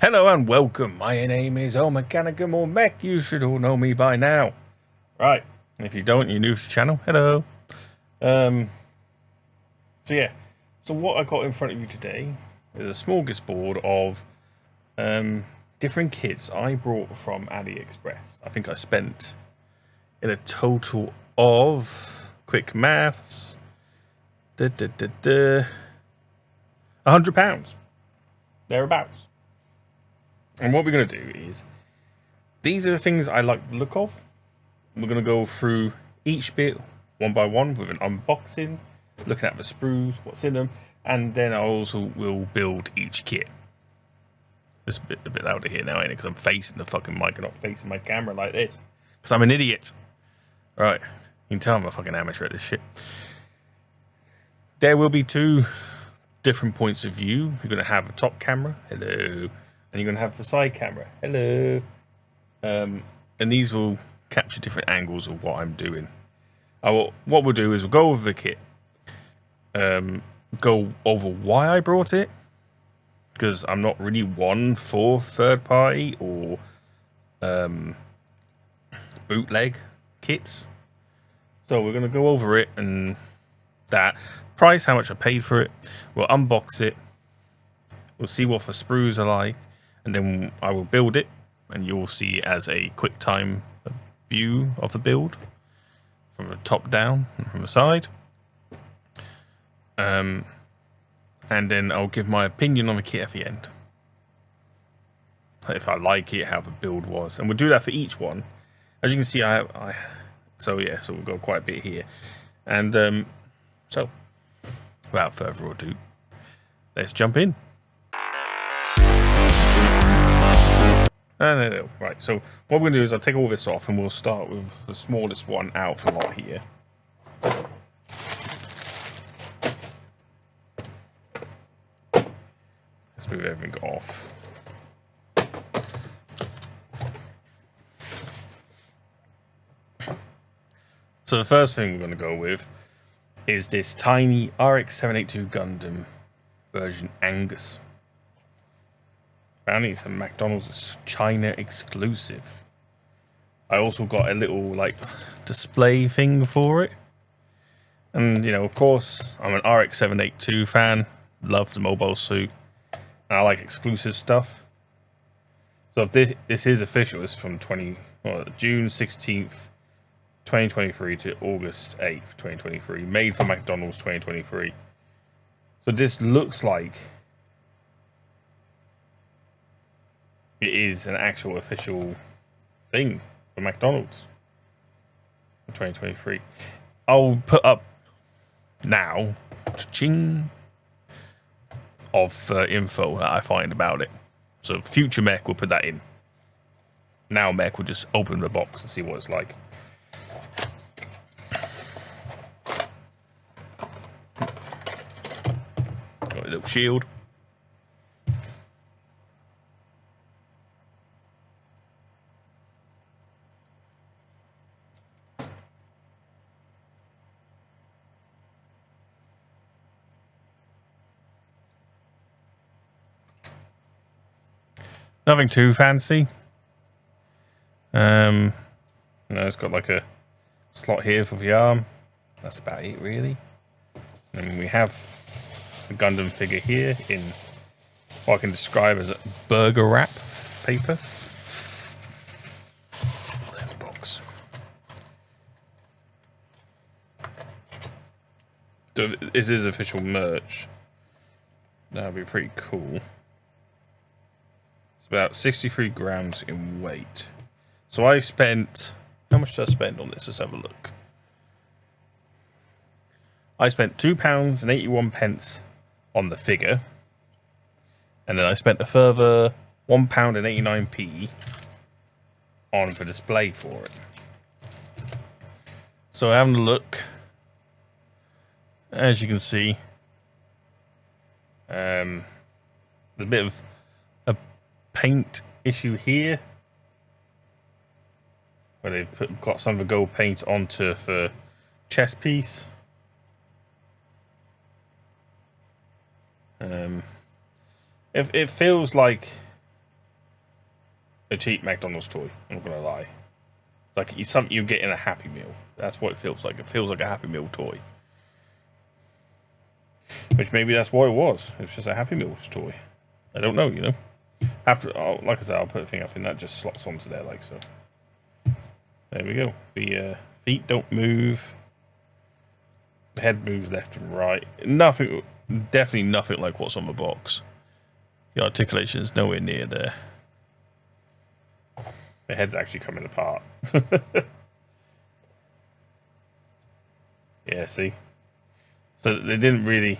Hello and welcome. My name is O Mechanicum or Mech. You should all know me by now. Right. If you don't, you're new to the channel. Hello. So yeah. So what I got in front of you today is a smorgasbord of different kits I brought from Aliexpress. I think I spent in a total of quick maths £100 thereabouts. And what we're going to do is, these are the things I like the look of. We're going to go through each bit one by one with an unboxing, looking at the sprues, what's in them, and then I also will build each kit. It's a bit louder here now, ain't it? Because I'm facing the fucking mic and not facing my camera like this. Because I'm an idiot. Right, you can tell I'm a fucking amateur at this shit. There will be two different points of view. You're going to have a top camera. Hello. And you're going to have the side camera. Hello. And these will capture different angles of what I'm doing. What we'll do is we'll go over the kit. Go over why I brought it. Because I'm not really one for third party or bootleg kits. So we're going to go over it and that. Price, how much I paid for it. We'll unbox it. We'll see what the sprues are like. And then I will build it, and you'll see it as a quick time view of the build from the top down and from the side. And then I'll give my opinion on the kit at the end. If I like it, how the build was. And we'll do that for each one. As you can see, so we'll go quite a bit here. And so, without further ado, let's jump in. No. Right, so what we're going to do is I'll take all this off and we'll start with the smallest one out of the lot here. Let's move everything off. So the first thing we're going to go with is this tiny RX-782 Gundam version Angus. Apparently it's a McDonald's China exclusive. I also got a little like display thing for it. And you know, of course, I'm an RX-782 fan. Love the mobile suit. And I like exclusive stuff. So if this is official, it's from June 16th, 2023 to August 8th, 2023. Made for McDonald's 2023. So this looks like it is an actual official thing for McDonald's in 2023. I'll put up now ching of info that I find about it. So future Mech will put that in. Now Mech will just open the box and see what it's like. Got a little shield. Nothing too fancy. No, it's got like a slot here for the arm. That's about it, really. And we have the Gundam figure here in what I can describe as a burger wrap paper. There's the box. So this is official merch. That'd be pretty cool. About 63 grams in weight. So I spent, how much did I spend on this? Let's have a look. I spent £2.81 on the figure, and then I spent a further £1.89 on the display for it. So having a look, as you can see, there's a bit of paint issue here where they've got some of the gold paint onto the chest piece. It feels like a cheap McDonald's toy. I'm not gonna lie. Like it's something you get in a Happy Meal. That's what it feels like. It feels like a Happy Meal toy. Which maybe that's what it was. It's just a Happy Meals toy. I don't know, you know. After, like I said, I'll put a thing up and that just slots onto there like so. There we go. The feet don't move. The head moves left and right. Nothing, definitely nothing like what's on the box. The articulation is nowhere near there. The head's actually coming apart. Yeah, see? So they didn't really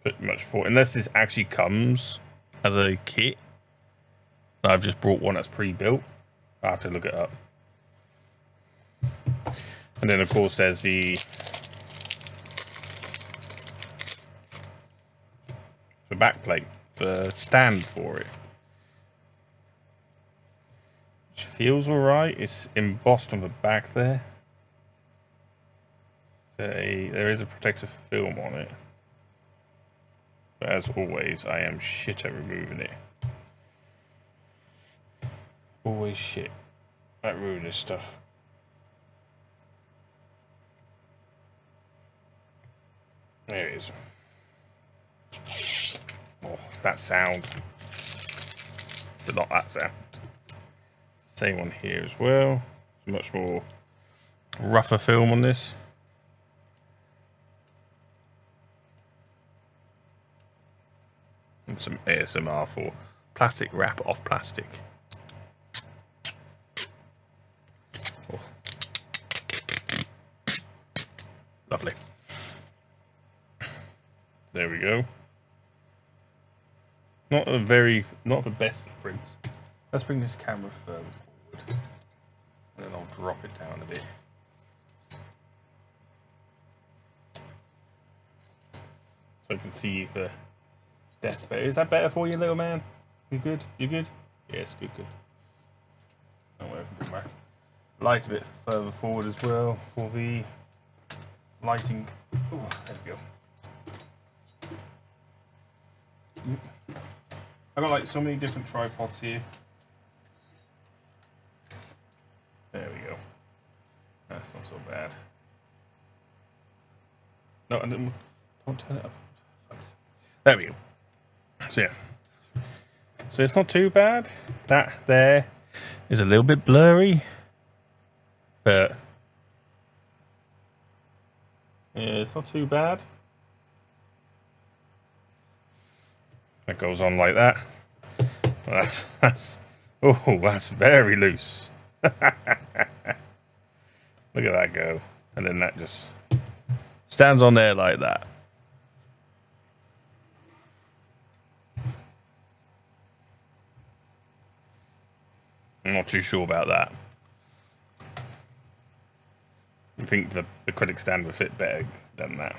put much thought, unless this actually comes as a kit. I've just brought one that's pre-built. I have to look it up. And then of course there's the back plate, the stand for it. Which feels alright. It's embossed on the back there. There is a protective film on it. But as always, I am shit at removing it. Always shit at ruining this stuff. There it is. Oh, that sound. But not that sound. Same one here as well. Much more rougher film on this. And some ASMR for plastic wrap off plastic. Oh. Lovely. There we go. Not the best springs. Let's bring this camera further forward. And then I'll drop it down a bit. So I can see the desk better. Is that better for you, little man? You good? You good? Yes, good, good. Oh, well, I can bring my light a bit further forward as well for the lighting. Oh, there we go. I've got like so many different tripods here. There we go. That's not so bad. No, and then don't turn it up. There we go. So yeah. So it's not too bad. That there is a little bit blurry. But yeah, it's not too bad. That goes on like that. That's that's very loose. Look at that go. And then that just stands on there like that. I'm not too sure about that. I think the critic stand would fit better than that.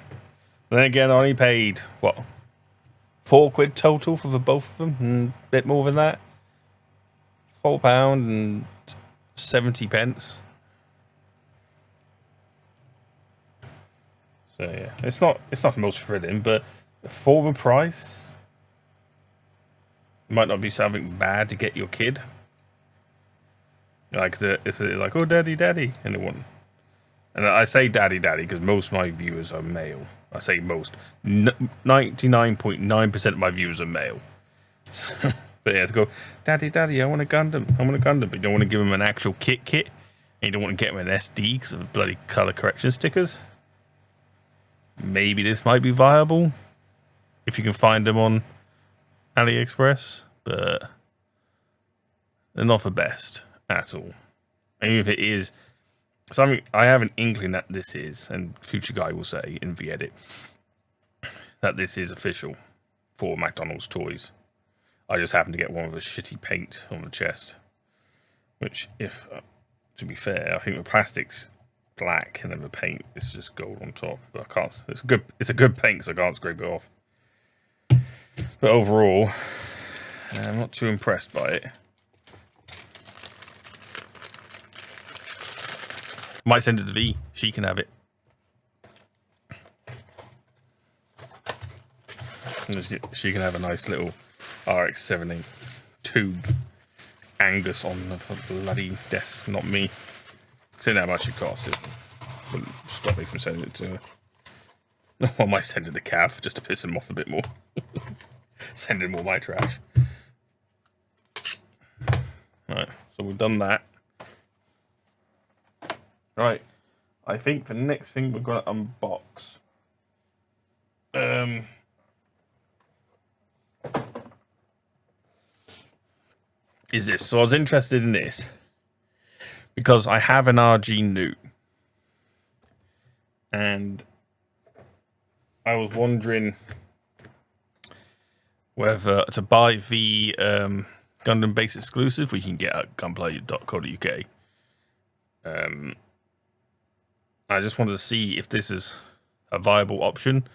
But then again, I only paid, what, £4 total for the both of them? And a bit more than that. £4.70. So yeah, it's not the most thrilling, but for the price, it might not be something bad to get your kid. Like if they're like, oh, daddy, daddy, and they want. And I say daddy, daddy because most of my viewers are male. I say most. 99.9% of my viewers are male. So, but yeah, to go, daddy, daddy, I want a Gundam. I want a Gundam. But you don't want to give them an actual kit. And you don't want to get them an SD because of the bloody color correction stickers. Maybe this might be viable if you can find them on Aliexpress. But they're not the best at all. And even if it is something, I have an inkling that this is, and future guy will say in the edit, that this is official for McDonald's toys. I just happen to get one with a shitty paint on the chest. Which, if, to be fair, I think the plastic's black and then the paint is just gold on top. But I can't, it's a good paint, so I can't scrape it off. But overall, I'm not too impressed by it. Might send it to V. She can have it. She can have a nice little RX-72 tube Angus on the bloody desk, not me. Seeing how much it costs, it wouldn't stop me from sending it to her. I might send it to Cav just to piss him off a bit more. Send him all my trash. Right, so we've done that. Right, I think the next thing we're going to unbox. Is this. So I was interested in this because I have an RG New. And I was wondering whether to buy the Gundam base exclusive we can get at gunpla.co.uk. I just wanted to see if this is a viable option.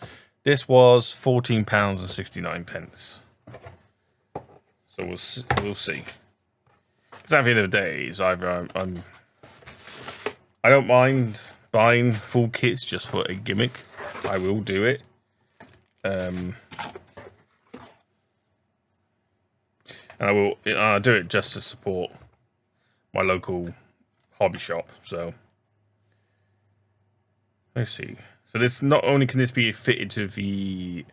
This was £14.69. So we'll see. Because at the end of the day, it's either I don't mind buying full kits just for a gimmick. I will do it. And I'll do it just to support my local hobby shop. So let's see. So this not only can this be fitted to the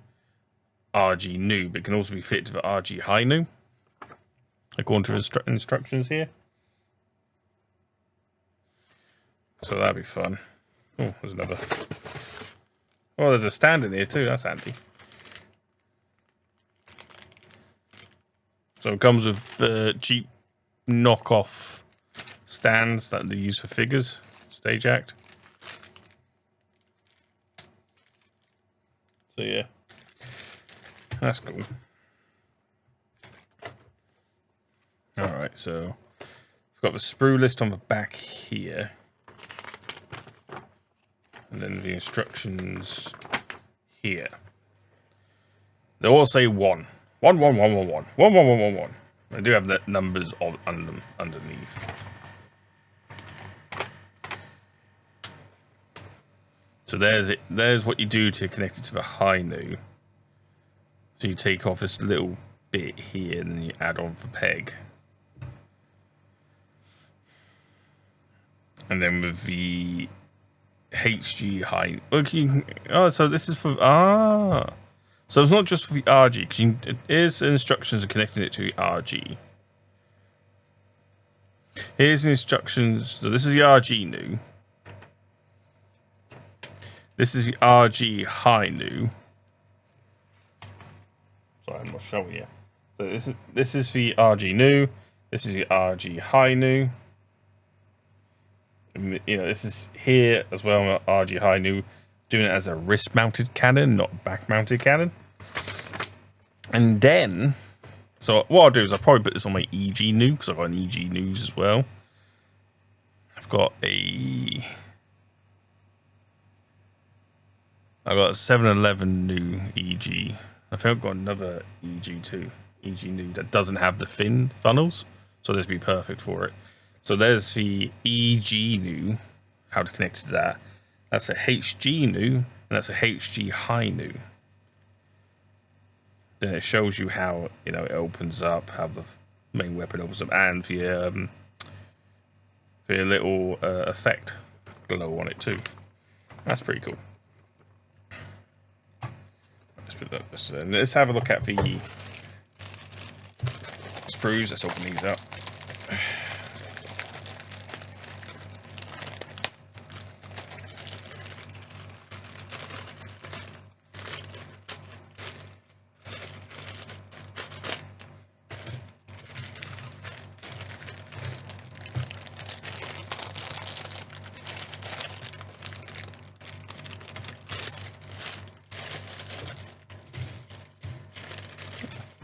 RG New, but it can also be fitted to the RG High New, according to instructions here. So that'd be fun. Oh, there's another. Oh, there's a stand in here too. That's handy. So it comes with cheap knockoff stands that they use for figures. Stage act. So yeah, that's cool. All right, so it's got the sprue list on the back here, and then the instructions here. They all say 1. 1, 1, 1, 1, 1. 1, 1, 1, 1, 1. They do have the numbers underneath. So there's it. There's what you do to connect it to the High New. So you take off this little bit here, and then you add on the peg. And then with the HG High, okay. Oh, so this is for so it's not just for the RG, because here's the instructions of connecting it to the RG. Here's the instructions. So this is the RG New. This is the RG High New. Sorry, I'm not showing you. So this is the RG New. This is the RG High New. And, you know, this is here as well. RG High New, doing it as a wrist-mounted cannon, not back-mounted cannon. And then, so what I'll do is I'll probably put this on my EG New, because I've got an EG News as well. I've got a 711 New EG. I think I've got another EG2, EG New, that doesn't have the fin funnels, so this would be perfect for it. So there's the EG New, how to connect to that. That's a HG New, and that's a HG High New. Then it shows you how, you know, it opens up, how the main weapon opens up, and the little effect glow on it too. That's pretty cool. Let's have a look at the sprues. Let's open these up.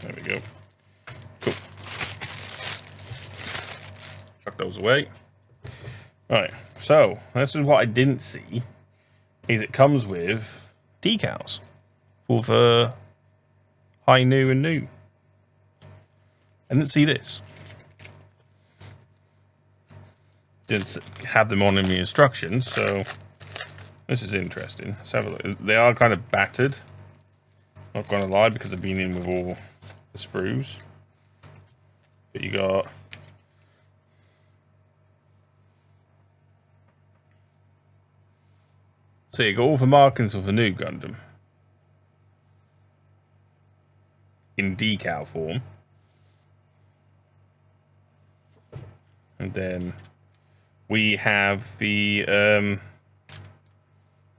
There we go. Cool. Chuck those away. Right, so this is what I didn't see, is it comes with decals for the High New and New. I didn't see this. Didn't have them on in the instructions, so this is interesting. Let's have a look. They are kind of battered, not gonna lie, because I've been in with all the sprues. But you got so you got all the markings of the new Gundam in decal form, and then we have the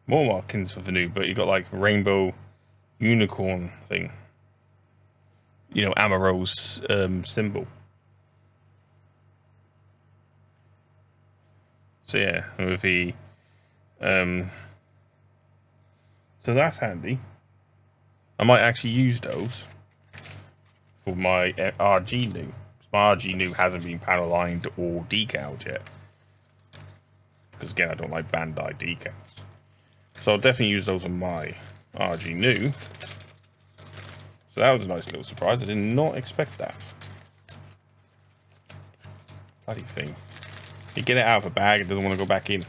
more markings of the new, but you got like rainbow unicorn thing, you know, Amaro's symbol. So yeah, with the so that's handy. I might actually use those for my RG new. My RG new hasn't been panel lined or decaled yet, because again, I don't like Bandai decals. So I'll definitely use those on my RG new. So that was a nice little surprise. I did not expect that. Bloody thing. You get it out of a bag, it doesn't want to go back in.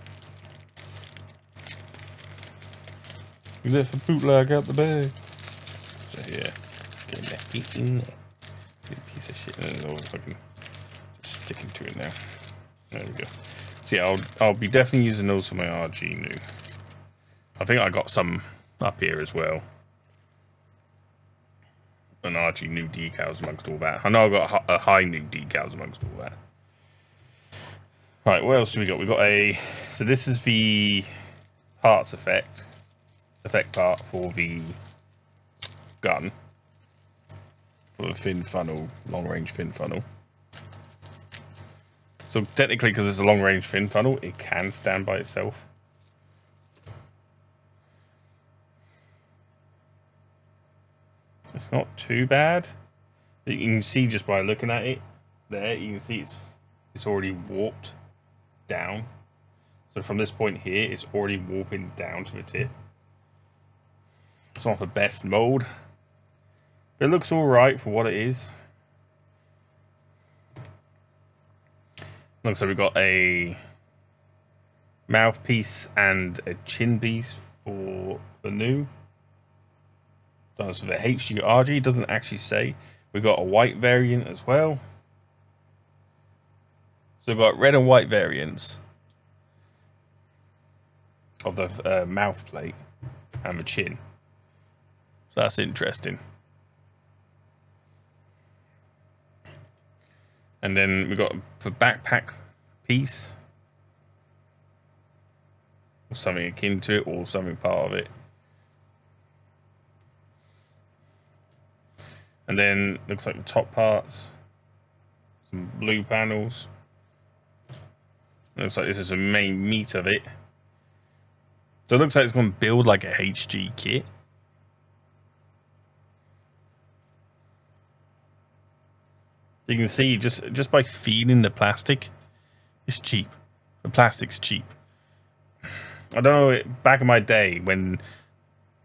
You let the bootleg out the bag. So yeah, getting that feet in there. Get a piece of shit in there. If I can just stick into it now. There we go. So yeah, I'll be definitely using those for my RG new. I think I got some up here as well. An RG new decals amongst all that. I know I've got a high new decals amongst all that. Right, what else do we got? We got a. So this is the parts effect part for the gun, for the fin funnel, long range fin funnel. So technically, because it's a long range fin funnel, it can stand by itself. It's not too bad. You can see just by looking at it there, you can see it's already warped down. So from this point here, it's already warping down to the tip. It's not the best mold, but it looks all right for what it is. Looks like we've got a mouthpiece and a chin piece for the new. So the HGRG doesn't actually say. We've got a white variant as well. So we've got red and white variants of the mouth plate and the chin. So that's interesting. And then we've got the backpack piece, or something akin to it, or something part of it. And then looks like the top parts, some blue panels. Looks like this is the main meat of it. So it looks like it's going to build like a HG kit. You can see just by feeling the plastic, it's cheap. The plastic's cheap. I don't know, back in my day when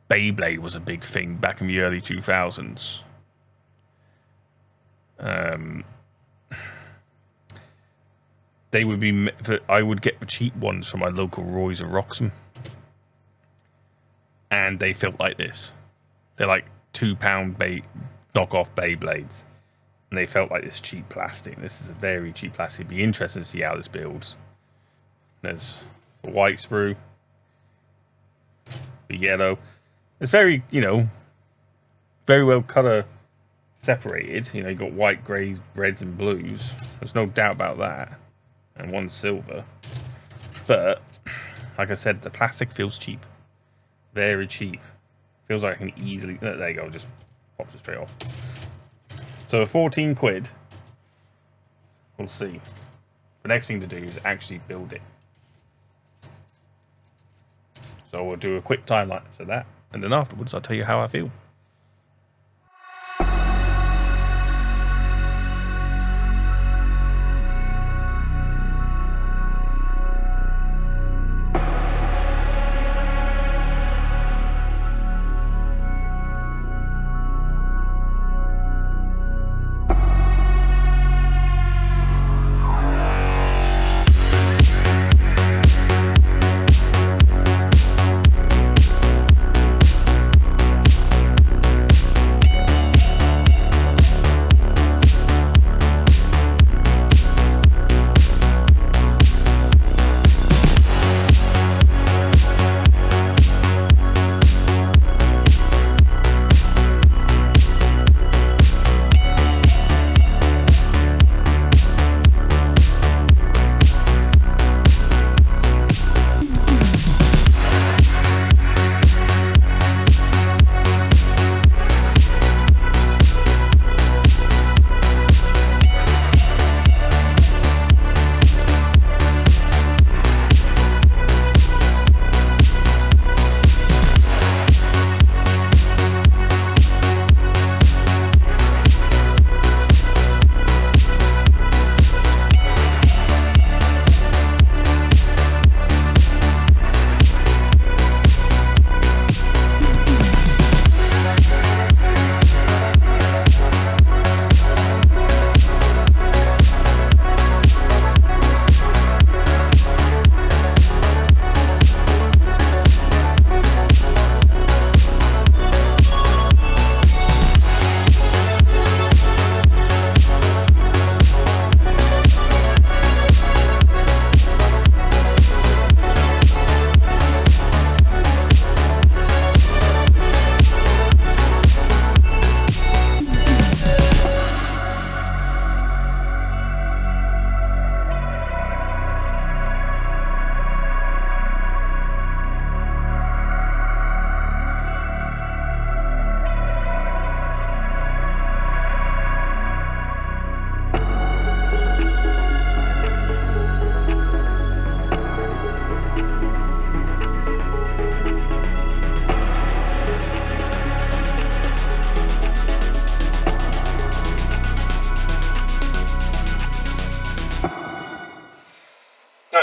Beyblade was a big thing back in the early 2000s. They would be. I would get the cheap ones from my local Roy's or Roxham, and they felt like this. They're like £2 knockoff Beyblades, and they felt like this cheap plastic. This is a very cheap plastic. It'd be interesting to see how this builds. There's the white sprue, the yellow. It's very, very well color separated. You got white, greys, reds, and blues. There's no doubt about that. And one silver. But, like I said, the plastic feels cheap. Very cheap. Feels like I can easily... There you go, just pops it straight off. So, 14 quid. We'll see. The next thing to do is actually build it. So, we'll do a quick time lapse of that. And then afterwards, I'll tell you how I feel.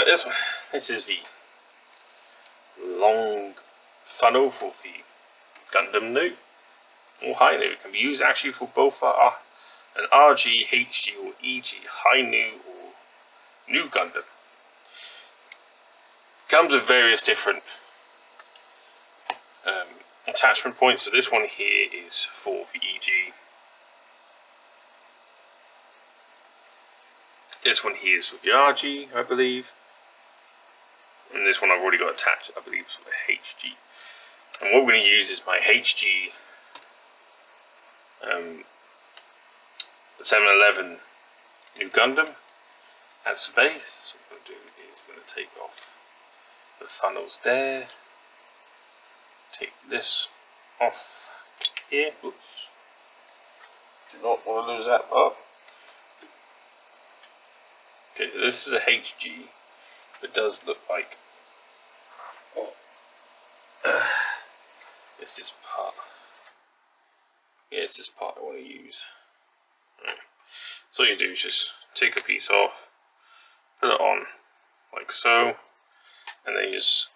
Right, this one. This is the long funnel for the Gundam New or High New. It can be used actually for both an RG, HG, or EG, High New or New Gundam. Comes with various different attachment points. So this one here is for the EG. This one here is for the RG, I believe. And this one I've already got attached, I believe, is for the HG. And what we're going to use is my HG 711 New Gundam as the base. So what I'm going to do is I'm going to take off the funnels there. Take this off here. Oops. Do not want to lose that part. Okay, so this is a HG. It does look like it's this part. Yeah, it's this part I want to use. Right. So all you do is just take a piece off, put it on like so, and then you just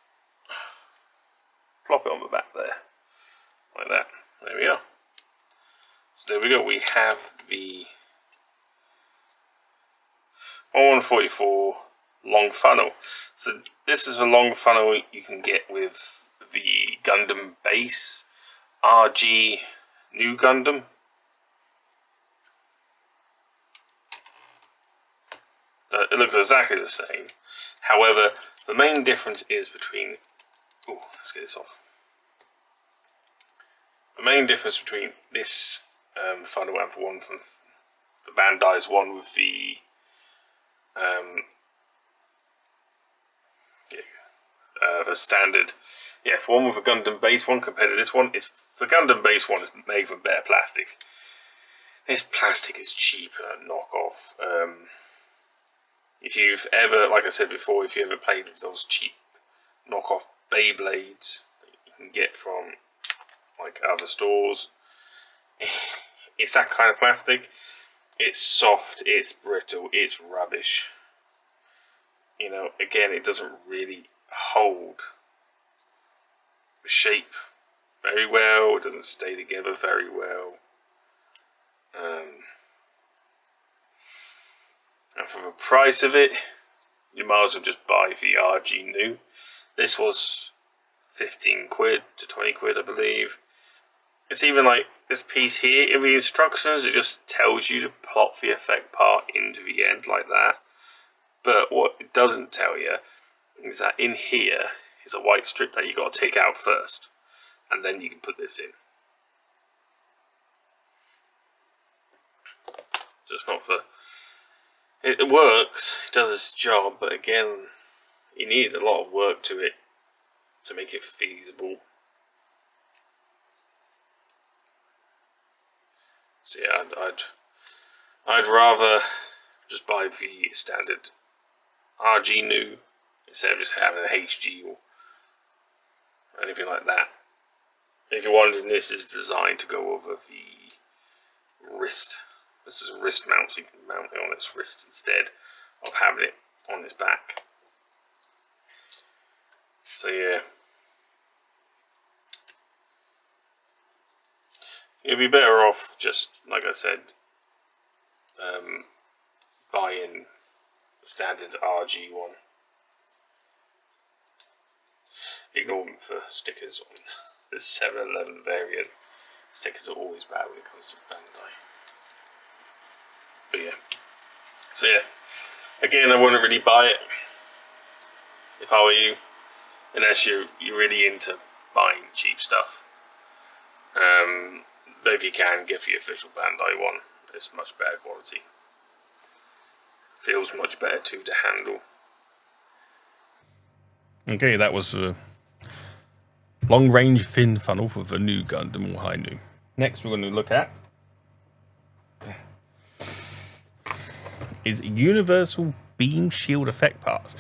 plop it on the back there, like that. There we go. So there we go. We have the 144 long funnel. So this is a long funnel you can get with the Gundam base RG New Gundam. It looks exactly the same. However, the main difference is between... Oh, let's get this off. The main difference between this funnel and the one from the Bandai's one with the the standard, for one with a Gundam base one compared to this one, the Gundam base one is made from better plastic. This plastic is cheap and a knockoff. If you've ever, like I said before, if you ever played with those cheap knockoff Beyblades that you can get from like other stores, it's that kind of plastic. It's soft, it's brittle, it's rubbish. You know, again, it doesn't really hold the shape very well. It doesn't stay together very well. And for the price of it, you might as well just buy the RG New. This was 15 quid to 20 quid, I believe. It's even like this piece here in the instructions, it just tells you to plop the effect part into the end like that. But what it doesn't tell you is that in here is a white strip that you got to take out first, and then you can put this in. Just not for... It works, it does its job, but again, you need a lot of work to it to make it feasible. So yeah, I'd rather just buy the standard RG New instead of just having an HG or anything like that. If you're wondering, this is designed to go over the wrist. This is a wrist mount, so you can mount it on its wrist instead of having it on its back. So yeah, you'd be better off just, like I said, buying the standard RG one. Ignore them for stickers on this 711 variant. Stickers are always bad when it comes to Bandai. But yeah, so yeah, again, I wouldn't really buy it if I were you, unless you're really into buying cheap stuff. But if you can, get the official Bandai one. It's much better quality. Feels much better too to handle. Okay, that was a long-range fin funnel for the new Gundam or High New. Next, we're going to look at is universal beam shield effect parts.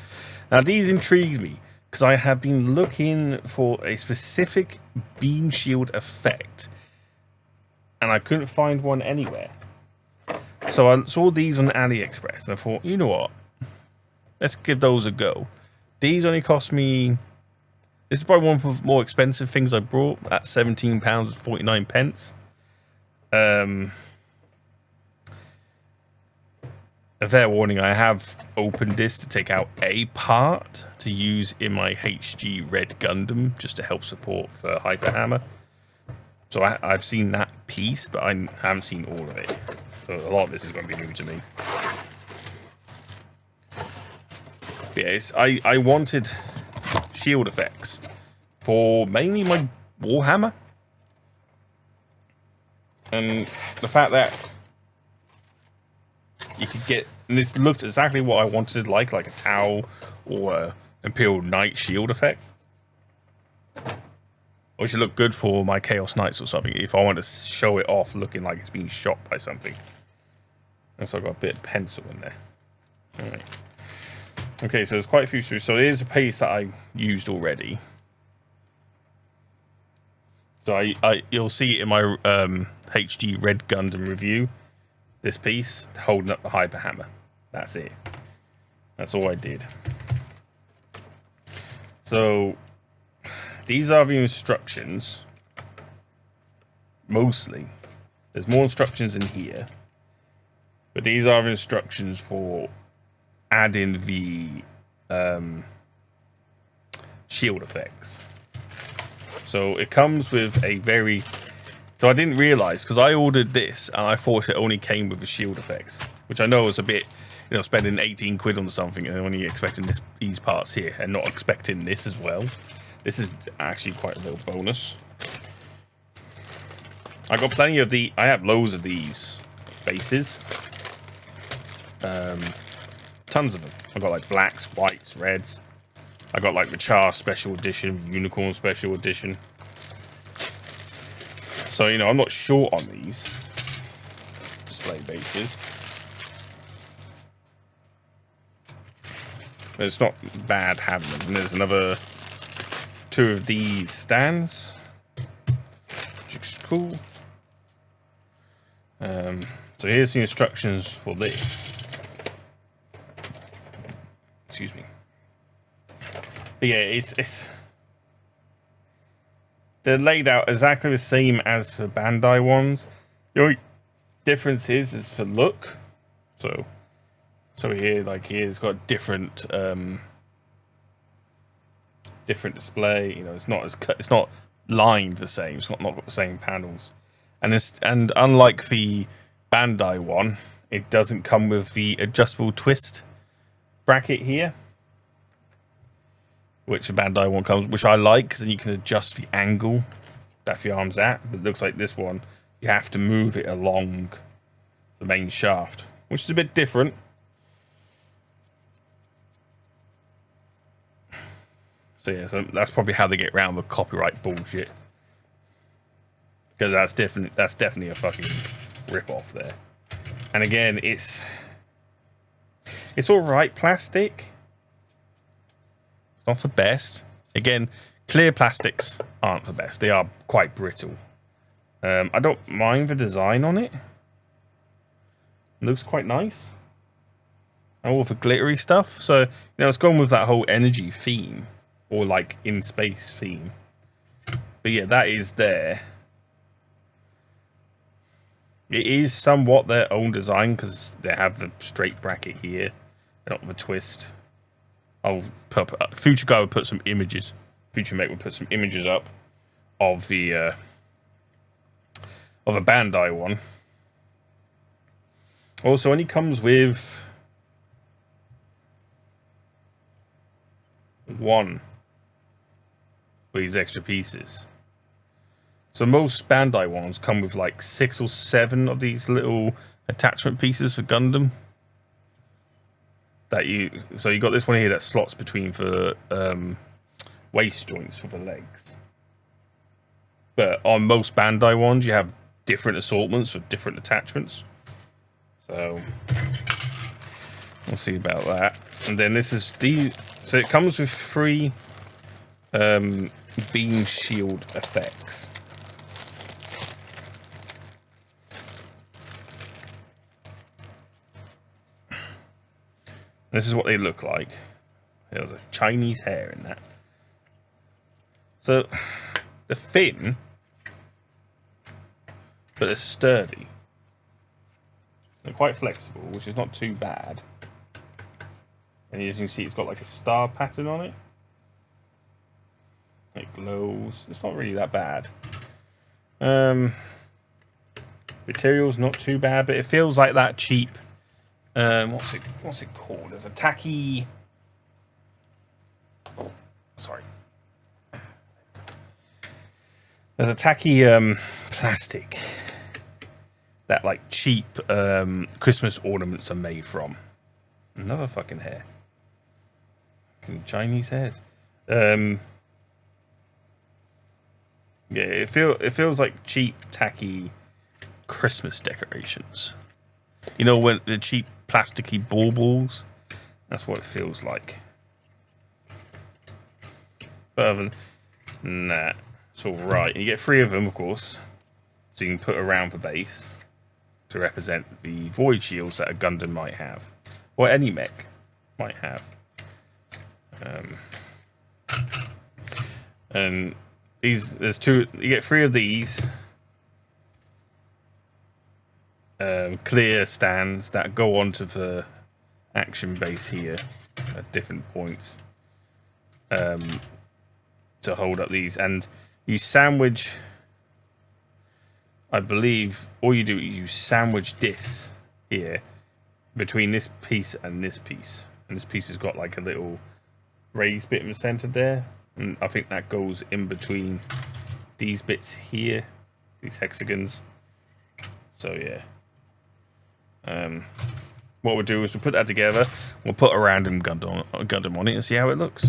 Now these intrigue me because I have been looking for a specific beam shield effect and I couldn't find one anywhere. So I saw these on AliExpress and I thought, you know what? let's give those a go. These only cost me. This is probably one of the more expensive things I brought at £17.49. A fair warning, I have opened this to take out a part to use in my HG Red Gundam, just to help support for Hyper Hammer. So I've seen that piece, but I haven't seen all of it. So a lot of this is going to be new to me. But yes, I wanted shield effects for mainly my Warhammer. And the fact that you could get, and this looked exactly what I wanted, like a Tau or a Imperial Knight shield effect. Or it should look good for my Chaos Knights or something, if I want to show it off looking like it's being shot by something. And so I've got a bit of pencil in there. Alright. Okay, so there's quite a few. So here's a piece that I used already. So you'll see it in my HG Red Gundam review. This piece holding up the Hyper Hammer. That's it. That's all I did. So these are the instructions. Mostly. There's more instructions in here. But these are the instructions for adding the shield effects. So it comes with a very... So I didn't realise, because I ordered this and I thought it only came with the shield effects, which I know is a bit, you know, spending 18 quid on something and only expecting these parts here and not expecting this as well. This is actually quite a little bonus. I got plenty of I have loads of these bases. Tons of them. I got like blacks, whites, reds. I got like the Char Special Edition, Unicorn Special Edition. So, you know, I'm not short on these display bases. But it's not bad having them. And there's another 2 of these stands, which is cool. So here's the instructions for this. Excuse me. But yeah, it's they're laid out exactly the same as the Bandai ones. The only difference is for look. So here, like here, it's got different different display. You know, it's not as it's not lined the same. It's not got the same panels, and unlike the Bandai one, it doesn't come with the adjustable twist bracket here, which the Bandai one comes, which I like, because then you can adjust the angle that the arm's at. But it looks like this one, you have to move it along the main shaft, which is a bit different. So yeah, so that's probably how they get around the copyright bullshit, because that's definitely a fucking rip-off there. And again, it's all right plastic. It's not the best. Again, clear plastics aren't the best. They are quite brittle. I don't mind the design on it. It looks quite nice. And all the glittery stuff. So, you know, it's gone with that whole energy theme, or like in space theme. But yeah, that is there. It is somewhat their own design, because they have the straight bracket here, not the twist. I'll put Future Guy will put some images. Future Mate will put some images up of the a Bandai one. Also, only comes with one of these extra pieces. So most Bandai ones come with like 6 or 7 of these little attachment pieces for Gundam. So you got this one here that slots between for waist joints for the legs. But on most Bandai ones, you have different assortments of different attachments. So we'll see about that. And then this is so it comes with 3 beam shield effects. This is what they look like. There was a Chinese hair in that. So they're thin, but they're sturdy. They're quite flexible, which is not too bad. And as you can see, it's got like a star pattern on it. It glows. It's not really that bad. Material's not too bad, but it feels like that cheap. What's it called? There's a tacky. Oh, sorry. There's a tacky plastic that like cheap Christmas ornaments are made from. Another fucking hair. Fucking Chinese hairs. Yeah, it feels like cheap tacky Christmas decorations. You know, when the cheap plasticky baubles? That's what it feels like. But other than that, it's alright. You get 3 of them, of course. So you can put around the base to represent the void shields that a Gundam might have. Or any mech might have. And there's 2, you get 3 of these. Clear stands that go onto the action base here at different points to hold up these, and you sandwich. I believe all you do is you sandwich this here between this piece and this piece, and this piece has got like a little raised bit in the center there, and I think that goes in between these bits here, these hexagons. So yeah. What we'll do is we'll put that together. We'll put a random Gundam on it and see how it looks.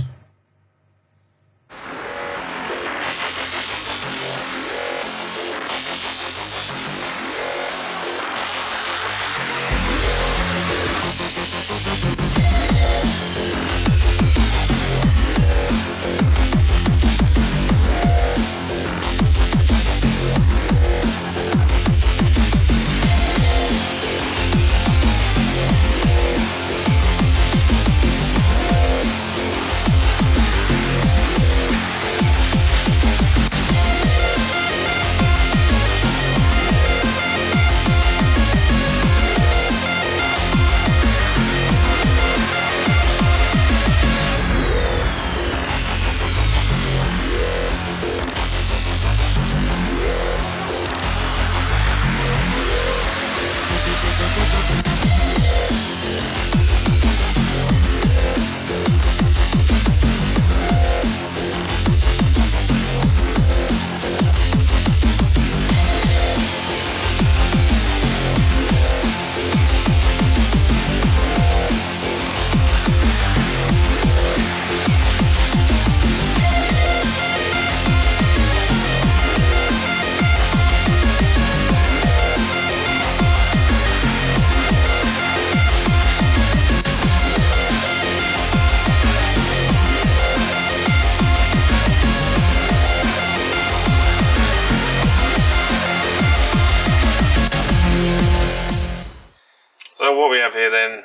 So what we have here then,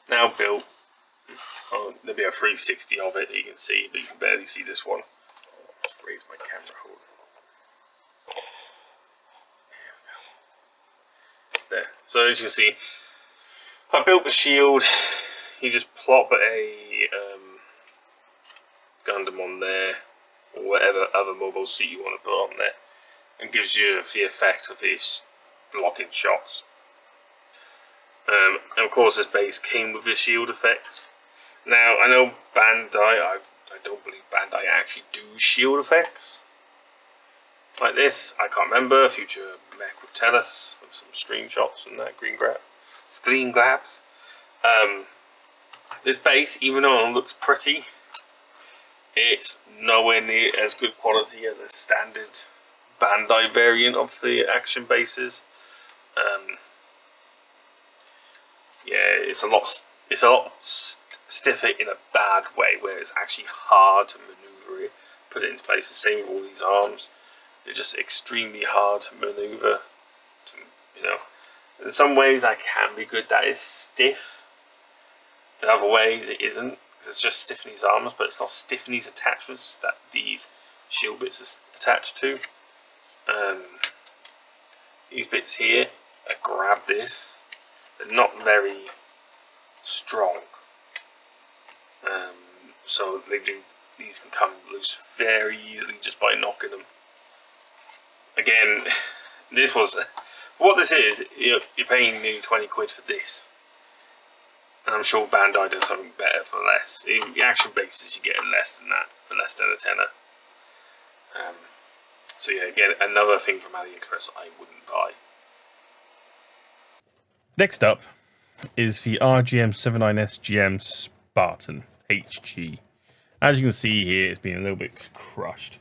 now built, there'll be a 360 of it that you can see, but you can barely see this one. Just raise my camera hold. There. So as you can see, I built the shield. You just plop a Gundam on there, or whatever other mobile suit you want to put on there, and gives you the effect of these blocking shots. And of course this base came with the shield effects. Now I know Bandai, I don't believe Bandai actually do shield effects like this. I can't remember. Future Mech would tell us with some screenshots and that screen grabs. This base, even though it looks pretty, it's nowhere near as good quality as a standard Bandai variant of the action bases. Yeah, it's a lot stiffer in a bad way, where it's actually hard to maneuver it, put it into place. The same with all these arms; they're just extremely hard to maneuver. In some ways, that can be good. That is stiff, In other ways, it isn't, because it's just Stiffany's armors, but it's not Stiffany's attachments that these shield bits are attached to. These bits here, I grab this, they're not very strong. So these can come loose very easily just by knocking them. Again, this was, for what this is, you're paying nearly 20 quid for this. And I'm sure Bandai does something better for less. In the action bases, you get less than that, for less than a tenner. So yeah, again, another thing from Aliexpress I wouldn't buy. Next up is the RGM-79S Spartan HG. As you can see here, it's been a little bit crushed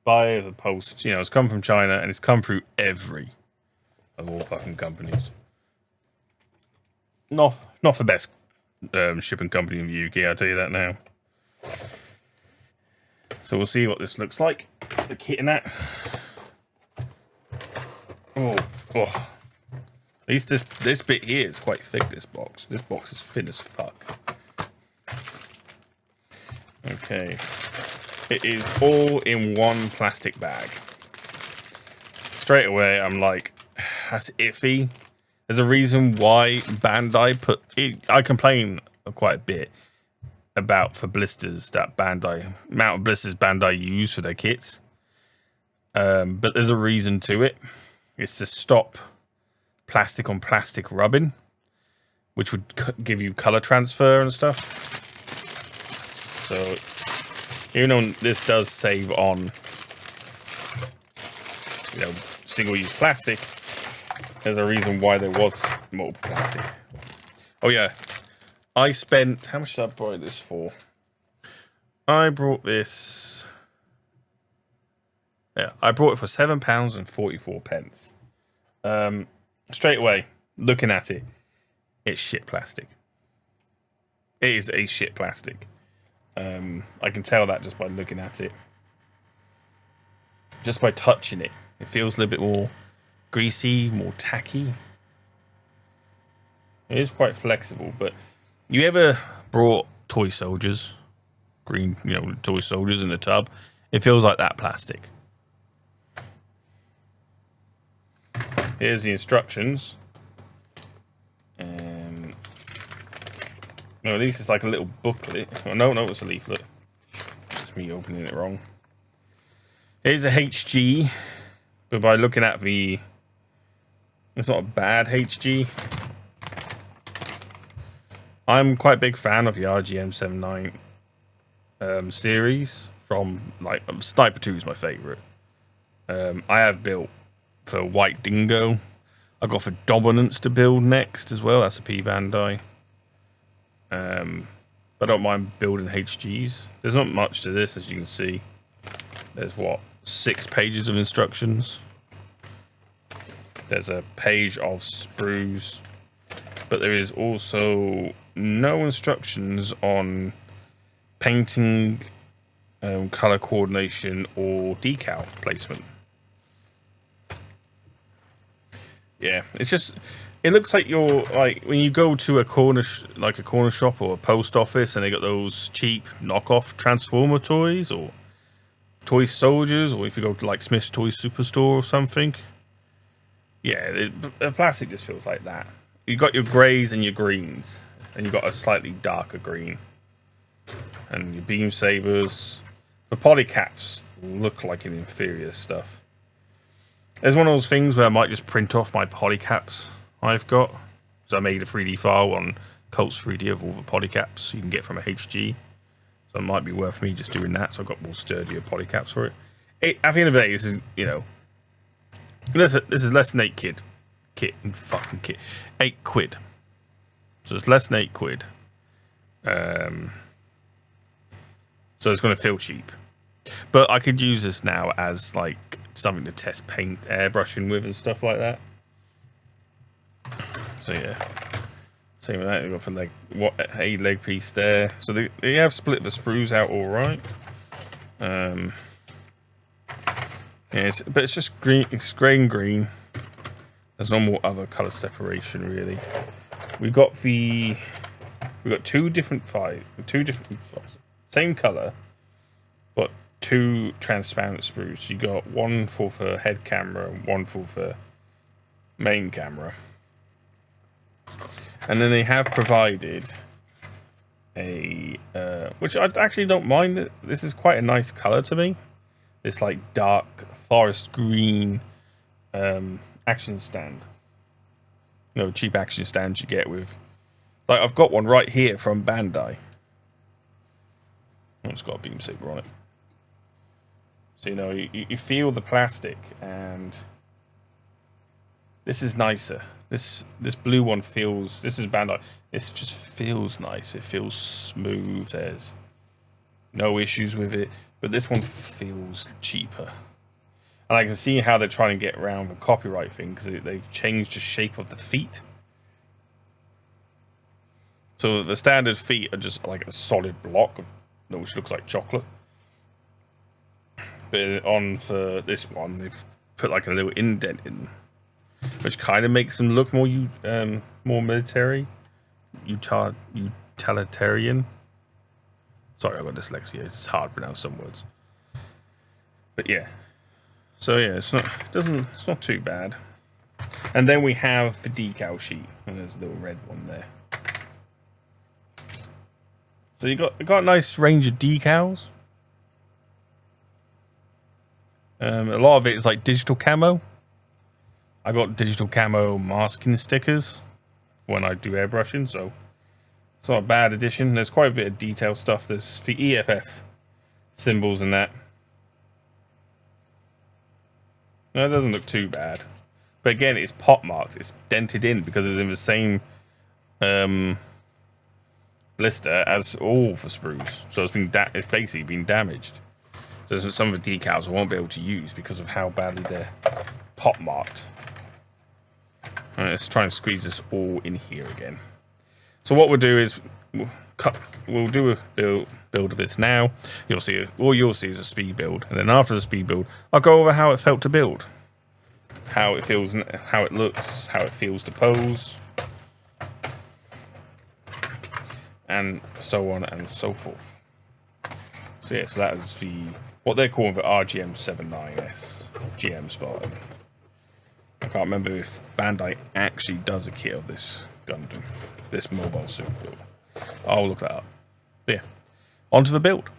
by the post. You know, it's come from China and it's come through every of all fucking companies. Not the best shipping company in the UK, I'll tell you that now. So we'll see what this looks like. The kit in that. Oh. At least this bit here is quite thick, this box. This box is thin as fuck. Okay. It is all in one plastic bag. Straight away, I'm like, that's iffy. There's a reason why Bandai put it. I complain quite a bit about for blisters that amount of blisters Bandai use for their kits. But there's a reason to it. It's to stop plastic on plastic rubbing, which would give you color transfer and stuff. So even though this does save on, you know, single-use plastic, there's a reason why there was multiple plastic. Oh yeah, I spent, how much did I buy this for? I brought this, yeah, I brought it for £7.44. Straight away, looking at it, it's shit plastic. It is a shit plastic. I can tell that just by looking at it. Just by touching it. It feels a little bit more greasy, more tacky. It is quite flexible, but you ever brought toy soldiers, green, you know, toy soldiers in the tub? It feels like that plastic. Here's the instructions. No, at least it's like a little booklet. Oh, no, it's a leaflet. It's me opening it wrong. Here's a HG, but by looking at the, it's not a bad HG. I'm quite a big fan of the RGM-79 series. From like Sniper 2 is my favorite. I have built for White Dingo. I got for Dominance to build next as well. That's a P-bandai. But I don't mind building HGs. There's not much to this, as you can see. There's what, 6 pages of instructions. There's a page of sprues, but there is also no instructions on painting, color coordination, or decal placement. Yeah, it's just, it looks like you're like when you go to a corner shop or a post office and they got those cheap knockoff Transformer toys or toy soldiers, or if you go to like Smith's Toy Superstore or something. Yeah, the plastic just feels like that. You got your greys and your greens, and you got a slightly darker green, and your beam sabers. The polycaps look like an inferior stuff. There's one of those things where I might just print off my polycaps I've got. So I made a 3D file on Colts 3D of all the polycaps you can get from a HG. So it might be worth me just doing that. So I've got more sturdier polycaps for it. At the end of the day, this is, you know, this is less than 8 quid. 8 quid. So it's less than 8 quid. So it's going to feel cheap. But I could use this now as like something to test paint airbrushing with and stuff like that. So yeah, same with that. We've got for leg, a leg piece there. So they have split the sprues out all right. Yeah, but it's just green. It's grey and green. There's no more other color separation really. We got the we've got two different same color, but two transparent sprues. You got one for head camera and one for main camera. And then they have provided a which I actually don't mind. This is quite a nice color to me. This like dark forest green action stand. No, cheap action stands you get with, like, I've got one right here from Bandai. Oh, it's got a beam saber on it. So, you know, you feel the plastic, and this is nicer. This blue one feels, this is Bandai. This just feels nice. It feels smooth. There's no issues with it, but this one feels cheaper. And I can see how they're trying to get around the copyright thing, because they've changed the shape of the feet. So the standard feet are just like a solid block, which looks like chocolate. But for this one, they've put like a little indent in, which kind of makes them look more military, utilitarian. Sorry, I got dyslexia. It's hard to pronounce some words. But yeah. So yeah, it's not too bad. And then we have the decal sheet, and there's a little red one there. So you got a nice range of decals. A lot of it is like digital camo. I got digital camo masking stickers when I do airbrushing, so it's not a bad addition. There's quite a bit of detail stuff. There's the EFF symbols and that. No, it doesn't look too bad. But again, it's pot marked. It's dented in because it's in the same blister as all the sprues. So it's basically been damaged. So some of the decals I won't be able to use because of how badly they're pot marked. Right, let's try and squeeze this all in here again. So what we'll do is we'll do a build of this now. You'll see all you'll see is a speed build, and then after the speed build, I'll go over how it felt to build, how it feels, how it looks, how it feels to pose, and so on and so forth. So yeah, so that is what they're calling the RGM-79S Spartan. I can't remember if Bandai actually does a kit of this Gundam, this mobile suit build. I'll look that up. But yeah, onto the build.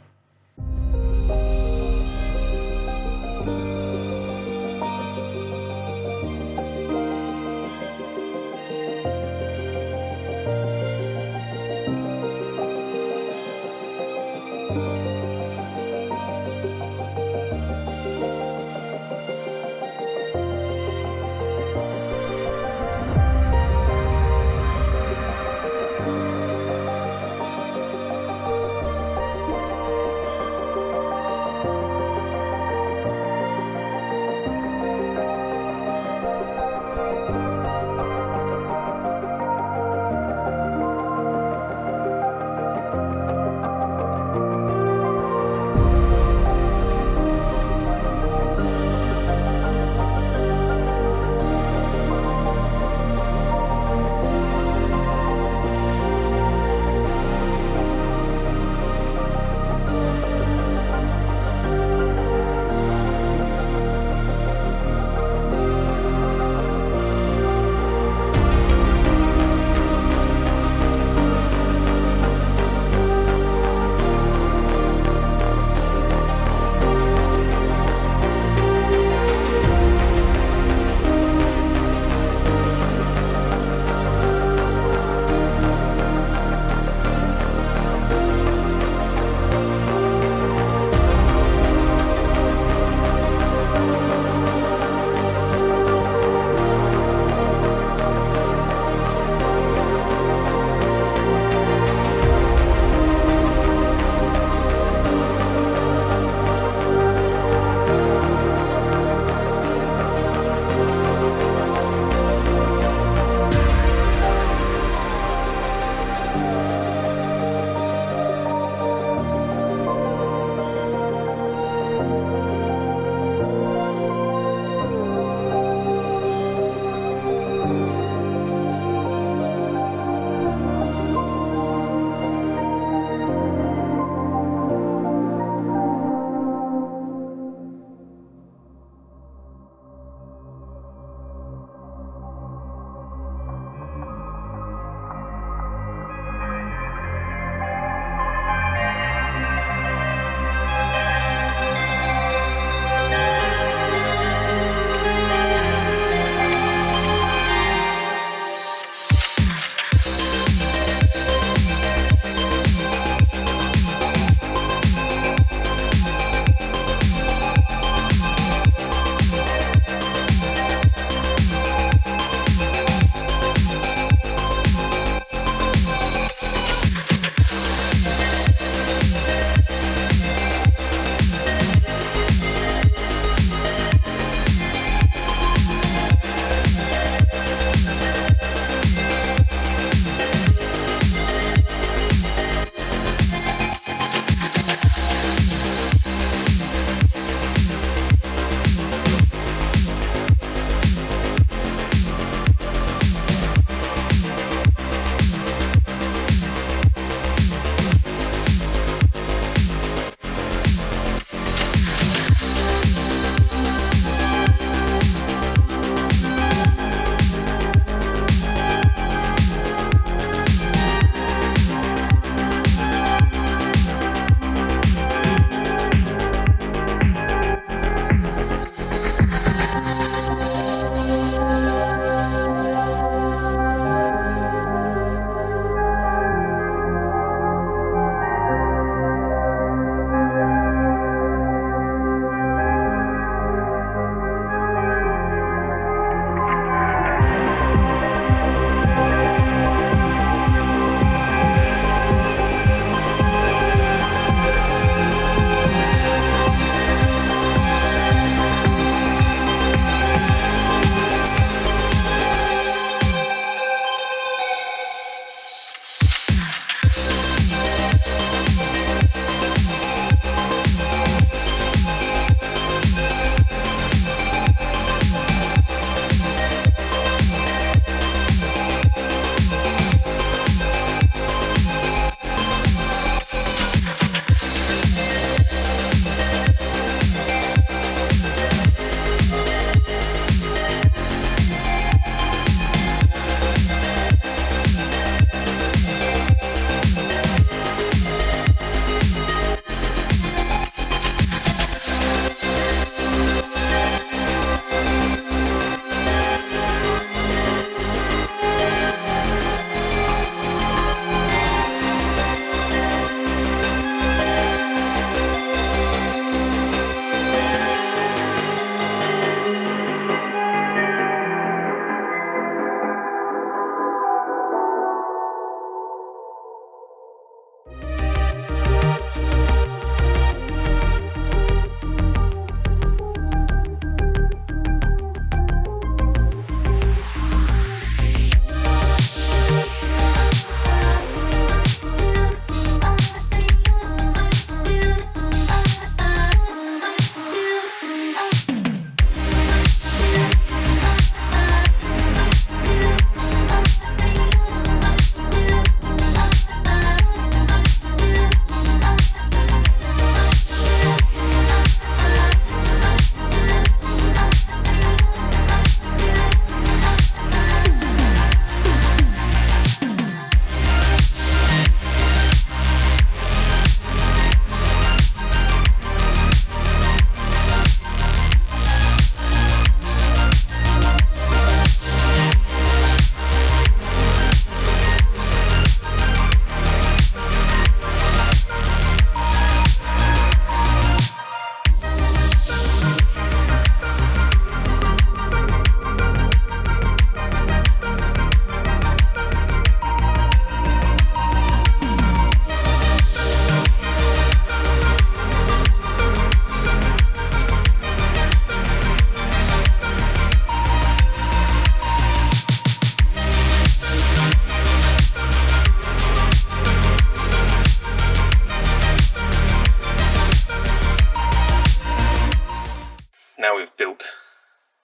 built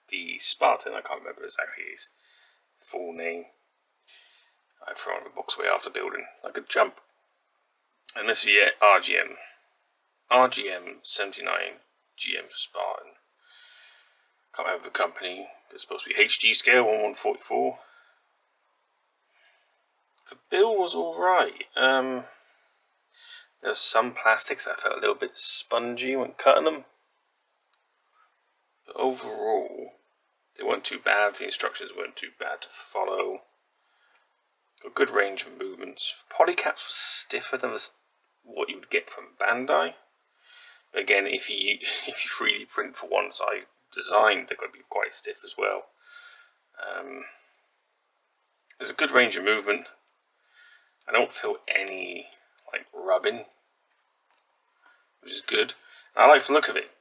the Spartan. I can't remember exactly his full name. I threw on the box away after building, like a jump. And this is RGM-79S Spartan. Can't remember the company. It's supposed to be HG scale, 1/144. The build was alright. There's some plastics that felt a little bit spongy when cutting them. But overall, they weren't too bad. The instructions weren't too bad to follow. Got good range of movements. Polycaps was stiffer than what you would get from Bandai. But again, if you 3D print for one side design, they're going to be quite stiff as well. There's a good range of movement. I don't feel any like rubbing, which is good. And I like the look of it.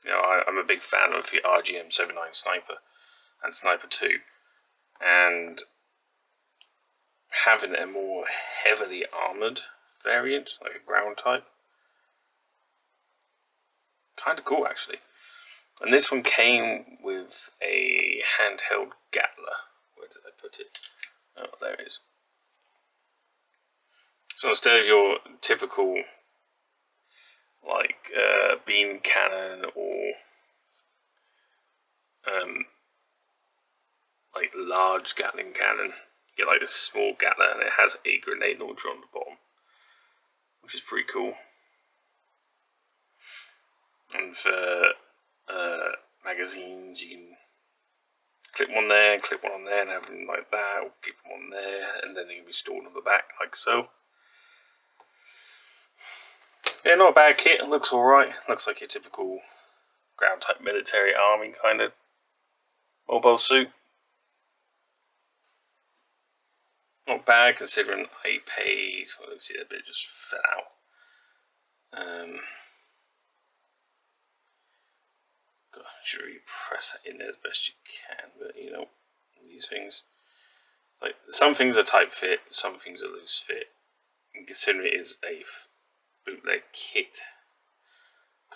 You know, I'm a big fan of the RGM-79 Sniper and Sniper 2, and having a more heavily armoured variant, like a ground type, kind of cool actually. And this one came with a handheld Gatler. Where did I put it? Oh, there it is. So instead of your typical like beam cannon or like large Gatling cannon, you get like this small Gatler, and it has a grenade launcher on the bottom, which is pretty cool. And for magazines, you can clip one there, clip one on there, and have them like that, or keep them on there, and then they can be stored on the back, like so. Yeah, not a bad kit. It looks alright. Looks like your typical ground type military army kind of mobile suit. Not bad considering I paid. Well, let's see, a bit just fell out. Should really press that in there as best you can, but you know, these things, like some things are tight fit, some things are loose fit. And considering it is a bootleg kit,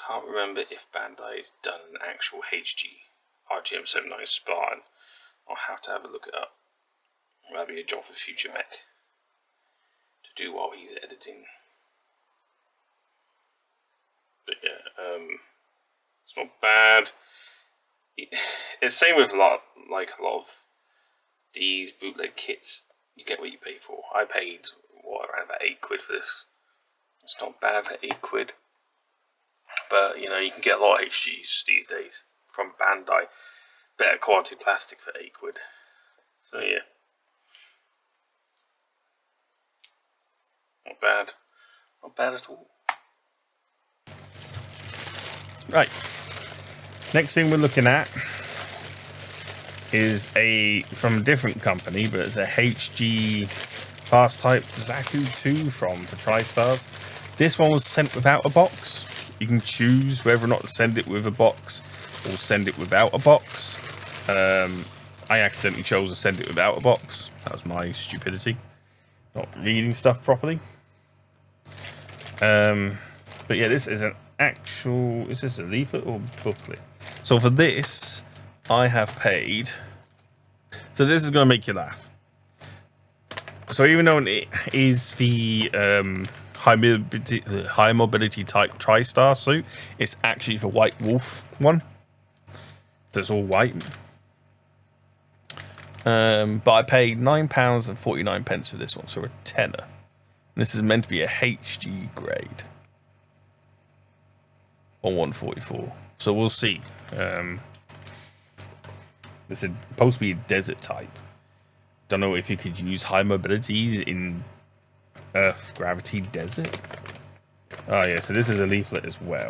can't remember if Bandai has done an actual RGM-79S Spartan. I'll have to have a look it up. That'll be a job for Future Mech to do while he's editing. But yeah, it's not bad. It's the same with a lot of these bootleg kits. You get what you pay for. I paid around about £8 for this. It's not bad for £8, but you know, you can get a lot of HGs these days from Bandai, better quality plastic for £8. So yeah, not bad at all. Right. Next thing we're looking at is from a different company, but it's a HG fast type Zaku 2 from the TriStars. This one was sent without a box. You can choose whether or not to send it with a box or send it without a box. I accidentally chose to send it without a box. That was my stupidity, not reading stuff properly. But yeah, this is an actual, is this a leaflet or booklet? So for this, I have paid, so this is going to make you laugh. So even though it is the high mobility type TriStar suit, it's actually the White Wolf one. So it's all white. But I paid £9.49 for this one, so a tenner. This is meant to be a HG grade on 144. So we'll see. This is supposed to be a desert type. Don't know if you could use high mobility in Earth gravity desert. Oh yeah, so this is a leaflet as well.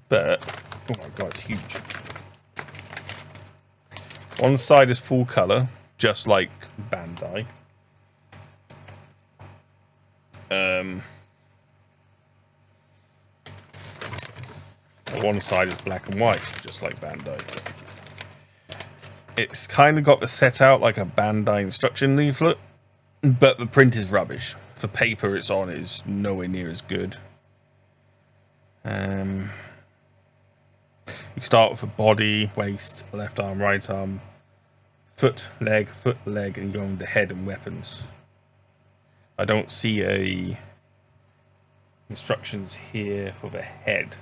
But oh my god, it's huge. One side is full color, just like Bandai. One side is black and white, just like Bandai. It's kind of got the set out like a Bandai instruction leaflet, but the print is rubbish. The paper it's on is nowhere near as good. You start with a body, waist, left arm, right arm, foot, leg, and you go on the head and weapons. I don't see instructions here for the head.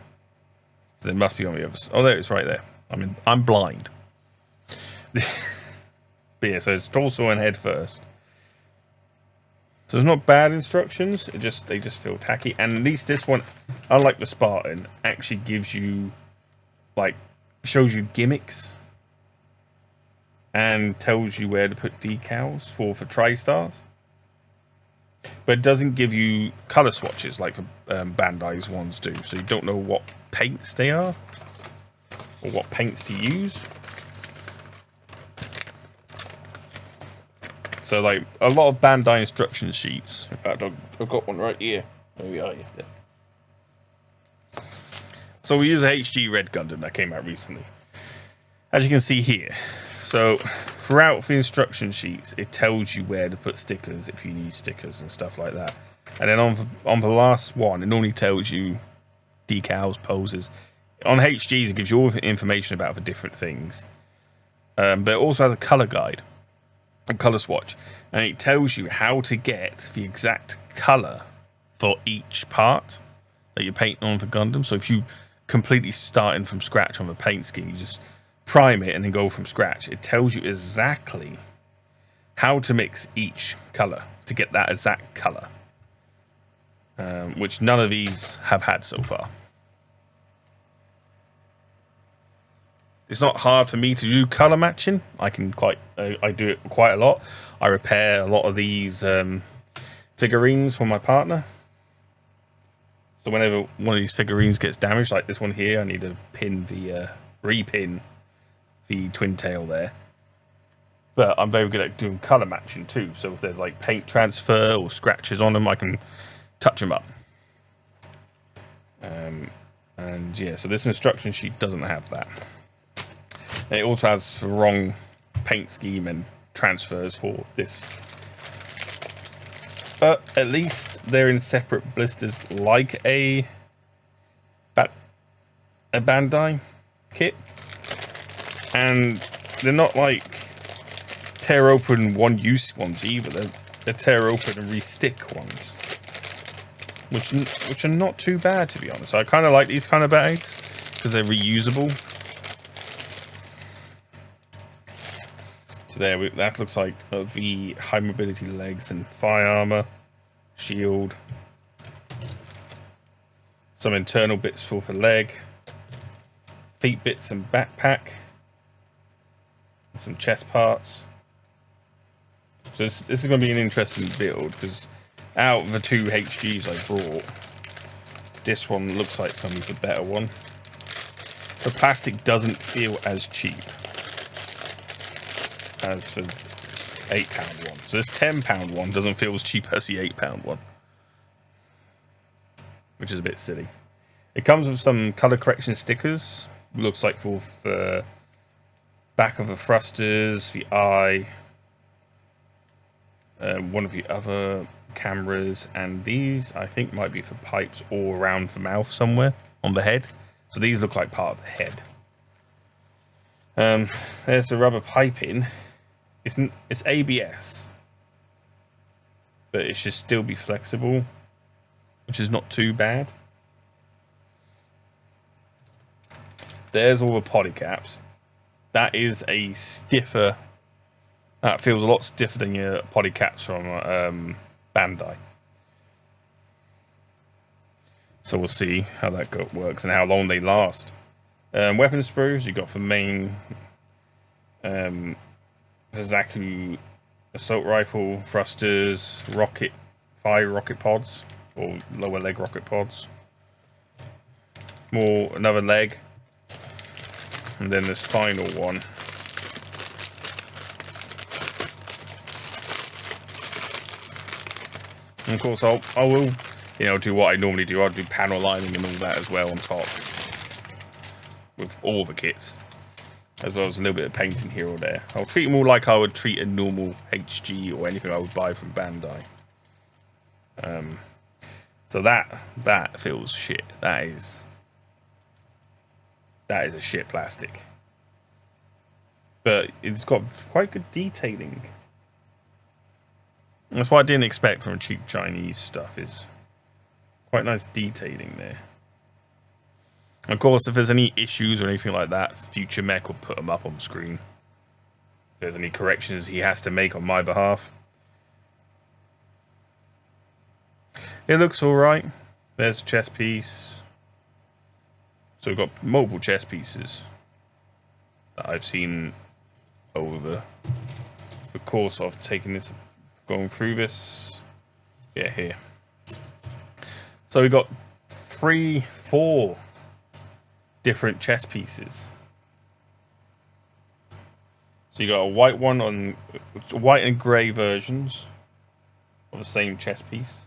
So there must be on the other side. Oh, there it's right there. I'm blind. But yeah, so it's torso and head first. So it's not bad instructions. They just feel tacky. And at least this one, unlike the Spartan, actually gives you, like, shows you gimmicks and tells you where to put decals for TriStars. But it doesn't give you color swatches like the Bandai's ones do. So you don't know what paints they are or what paints to use. So like a lot of Bandai instruction sheets. In fact, I've got one right here. There we are. Yeah. So we use a HG Red Gundam that came out recently. As you can see here. So throughout the instruction sheets, it tells you where to put stickers if you need stickers and stuff like that. And then on the last one, it normally tells you decals, poses. On HGs, it gives you all the information about the different things. But it also has a color guide, a color swatch, and it tells you how to get the exact color for each part that you're painting on the Gundam. So if you completely starting from scratch on the paint scheme, you just prime it and then go from scratch. It tells you exactly how to mix each color to get that exact color, which none of these have had so far. It's not hard for me to do color matching. I do it quite a lot. I repair a lot of these figurines for my partner. So whenever one of these figurines gets damaged, like this one here, I need to repin the twin tail there. But I'm very good at doing color matching too. So if there's like paint transfer or scratches on them, I can touch them up. And yeah, so this instruction sheet doesn't have that. And it also has the wrong paint scheme and transfers for this. But at least they're in separate blisters like a Bandai kit. And they're not like tear open one use ones either. They're tear open and re-stick ones. Which are not too bad, to be honest. I kind of like these kind of bags because they're reusable. So there, that looks like the high mobility legs and thigh armor, shield, some internal bits for the leg, feet bits and backpack, and some chest parts. So this is going to be an interesting build because out of the two HGs I brought, this one looks like it's going to be the better one. The plastic doesn't feel as cheap as the £8 one. So this £10 one doesn't feel as cheap as the £8 one, which is a bit silly. It comes with some color correction stickers. Looks like for the back of the thrusters, the eye, one of the other cameras, and these I think might be for pipes or around the mouth somewhere on the head. So these look like part of the head. There's the rubber piping. It's ABS, but it should still be flexible, which is not too bad. There's all the poly caps. That is a stiffer. That feels a lot stiffer than your poly caps from Bandai. So we'll see how that works and how long they last. Weapon sprues, you got for main Zaku assault rifle, thrusters, thigh rocket pods, or lower leg rocket pods. Another leg. And then this final one. And of course, I will, do what I normally do. I'll do panel lining and all that as well on top with all the kits, as well as a little bit of painting here or there. I'll treat them all like I would treat a normal HG or anything I would buy from Bandai. So that feels shit. That is That is a shit plastic. But it's got quite good detailing. That's what I didn't expect from cheap Chinese stuff, is quite nice detailing there. Of course, if there's any issues or anything like that, Future Mech will put them up on screen. If there's any corrections he has to make on my behalf. It looks alright. There's a chest piece. So we've got multiple chest pieces that I've seen over the course of taking this, going through this. Yeah, here. So we've got 4 different chest pieces. So you got a white one on white and grey versions of the same chest piece.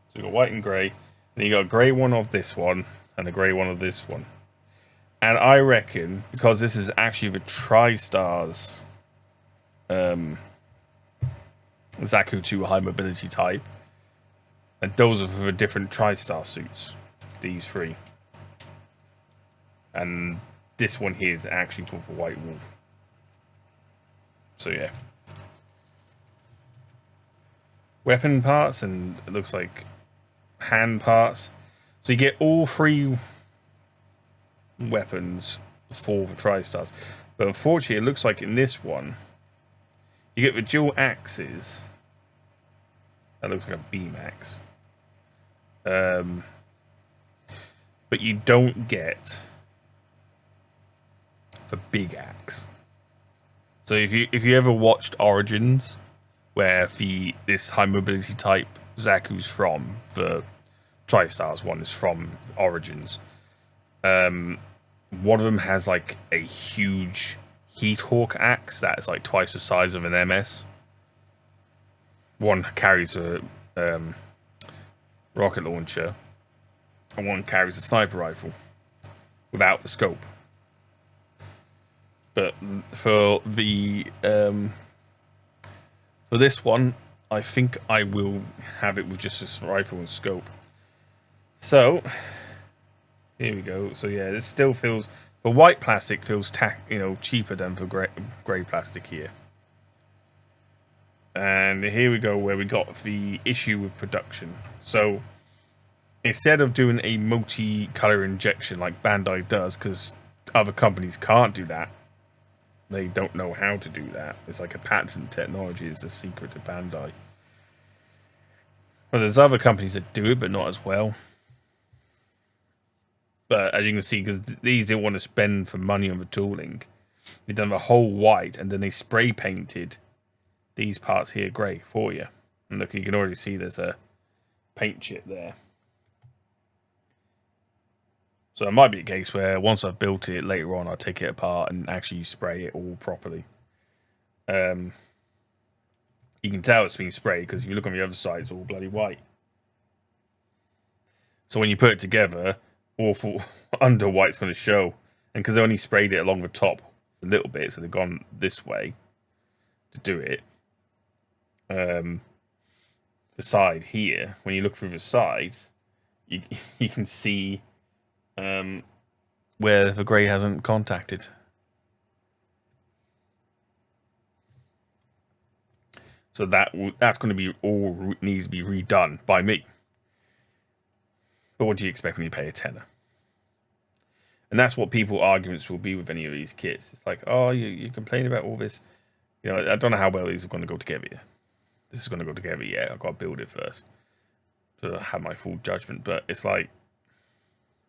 So you got white and grey, and you got a grey one of this one and a grey one of this one. And I reckon because this is actually the TriStar's Zaku 2 high mobility type, and those are for the different TriStar suits, these 3. And this one here is actually called for White Wolf. So yeah. Weapon parts, and it looks like hand parts. So you get all 3 weapons for the TriStars. But unfortunately, it looks like in this one, you get the dual axes. That looks like a beam axe. But you don't get the big axe. So if you ever watched Origins, where this high mobility type Zaku's from, the TriStars one is from Origins. One of them has like a huge Heat Hawk axe that is like twice the size of an MS. One carries a rocket launcher, and one carries a sniper rifle without the scope. But for the for this one, I think I will have it with just a rifle and scope. So here we go. So yeah, this still feels, the white plastic feels cheaper than the grey plastic here. And here we go, where we got the issue with production. So instead of doing a multi-color injection like Bandai does, because other companies can't do that, they don't know how to do that. It's like a patent technology. It's a secret of Bandai. Well, there's other companies that do it, but not as well. But as you can see, because these didn't want to spend for money on the tooling, they've done the whole white, and then they spray painted these parts here grey for you. And look, you can already see there's a paint chip there. So it might be a case where once I've built it, later on I'll take it apart and actually spray it all properly. You can tell it's been sprayed because if you look on the other side, it's all bloody white. So when you put it together, awful under white's going to show. And because they only sprayed it along the top a little bit, so they've gone this way to do it. The side here, when you look through the sides, you can see where the grey hasn't contacted. So that's going to be all needs to be redone by me. But what do you expect when you pay a tenner? And that's what people's arguments will be with any of these kits. It's like, oh, you complain about all this. You know, I don't know how well these are going to go together. This is going to go together yet. I've got to build it first to have my full judgment. But it's like,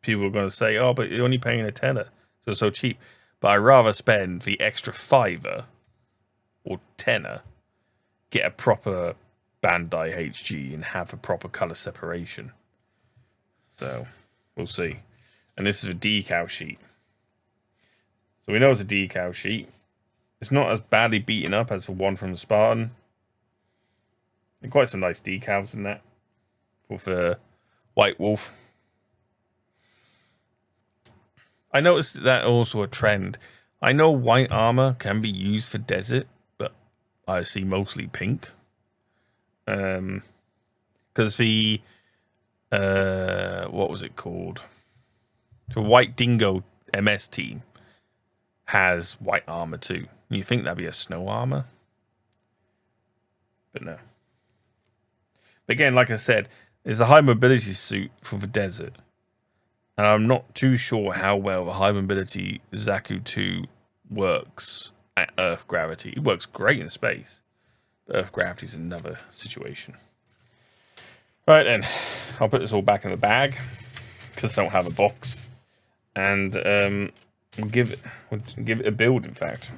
people are going to say, oh, but you're only paying a tenner, so it's so cheap. But I'd rather spend the extra $5 or tenner, get a proper Bandai HG, and have a proper color separation. So we'll see. And this is a decal sheet. So we know it's a decal sheet. It's not as badly beaten up as the one from the Spartan. And quite some nice decals in that with the White Wolf. I noticed that also a trend. I know white armor can be used for desert, but I see mostly pink. Because the what was it called? The White Dingo MS team has white armor too. You think that'd be a snow armor? But no. But again, like I said, it's a high mobility suit for the desert. And I'm not too sure how well the high mobility Zaku 2 works at Earth gravity. It works great in space. But Earth gravity is another situation. Right then, I'll put this all back in the bag because I don't have a box. And we'll give it a build, in fact.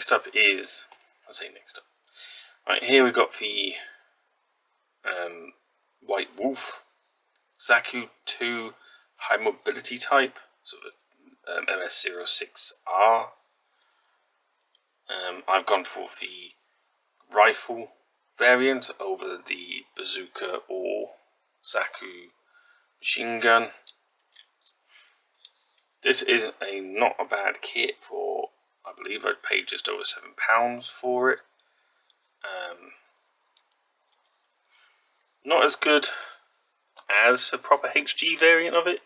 next up is, I'll say next up. Right, here we've got the White Wolf, Zaku 2 High Mobility Type, so the MS-06R. I've gone for the rifle variant over the bazooka or Zaku machine gun. This is not a bad kit for, I believe I paid just over £7 for it. Not as good as the proper HG variant of it.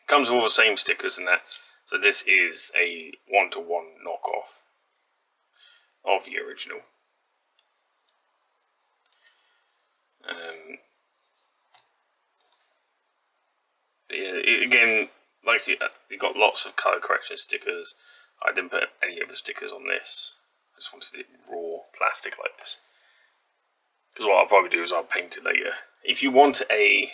Comes with all the same stickers and that, so this is a 1-to-1 knockoff of the original. Again, like you got lots of colour correction stickers. I didn't put any of the stickers on this. I just wanted it raw plastic like this. Because what I'll probably do is I'll paint it later. If you want I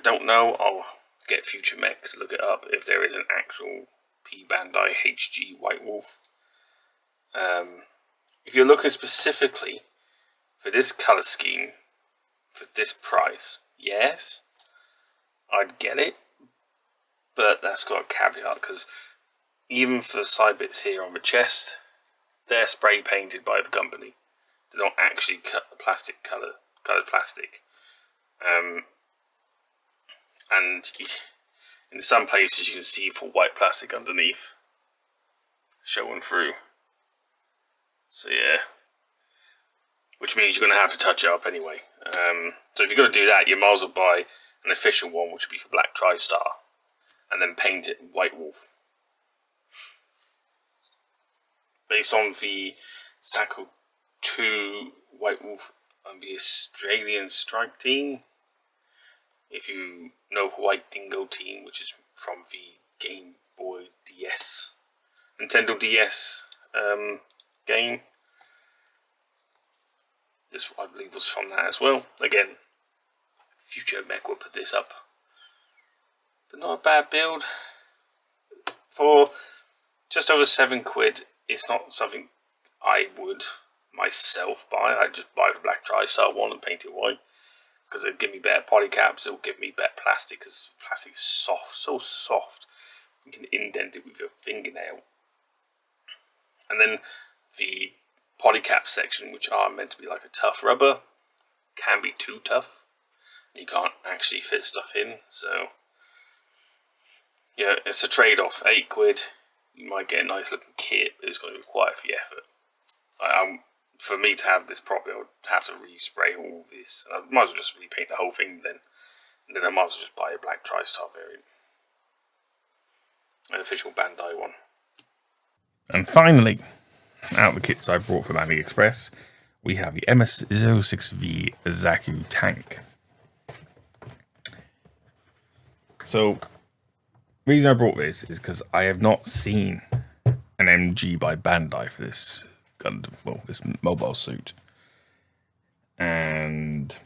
don't know, I'll get Future Mech to look it up if there is an actual P-bandai HG White Wolf. If you're looking specifically for this colour scheme, for this price, yes, I'd get it, but that's got a caveat, because even for the side bits here on the chest, they're spray painted by the company. They don't actually cut the plastic coloured plastic. And in some places you can see full white plastic underneath showing through. So yeah, which means you're going to have to touch it up anyway. So if you're going to do that, you might as well buy an official one, which would be for Black TriStar, and then paint it White Wolf. Based on the Zaku 2 White Wolf and the Australian Strike Team. If you know the White Dingo Team, which is from the Game Boy DS, Nintendo DS game. This, I believe, was from that as well. Again, Future Mech will put this up. But not a bad build. For just over £7, it's not something I would myself buy. I'd just buy the Black TriStar one and paint it white. Because it'll give me better polycaps, it'll give me better plastic, because plastic is soft, so soft. You can indent it with your fingernail. And then the polycap section, which are meant to be like a tough rubber, can be too tough. You can't actually fit stuff in, so yeah, it's a trade-off. £8, you might get a nice looking kit, but it's going to require the effort. For me to have this properly, I would have to respray all of this. I might as well just repaint the whole thing then. And then I might as well just buy a Black TriStar variant. An official Bandai one. And finally, out of the kits I brought from Aliexpress, we have the MS-06V Zaku tank. So, the reason I brought this is because I have not seen an MG by Bandai for this gun, well, this mobile suit. And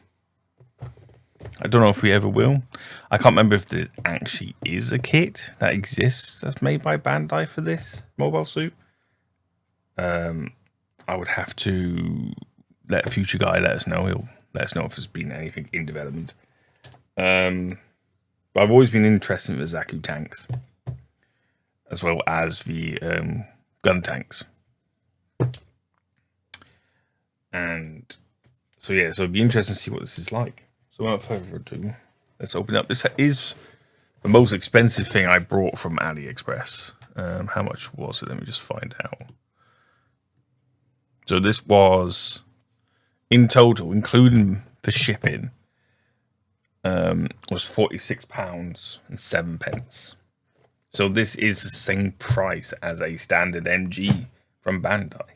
I don't know if we ever will. I can't remember if there actually is a kit that exists that's made by Bandai for this mobile suit. I would have to let Future Guy let us know. He'll let us know if there's been anything in development. But I've always been interested in the Zaku tanks, as well as the gun tanks. And so yeah, so it'd be interesting to see what this is like. So without further ado, let's open it up. This is the most expensive thing I brought from AliExpress. How much was it? Let me just find out. So this was, in total, including the shipping, was £46.07. So this is the same price as a standard MG from Bandai.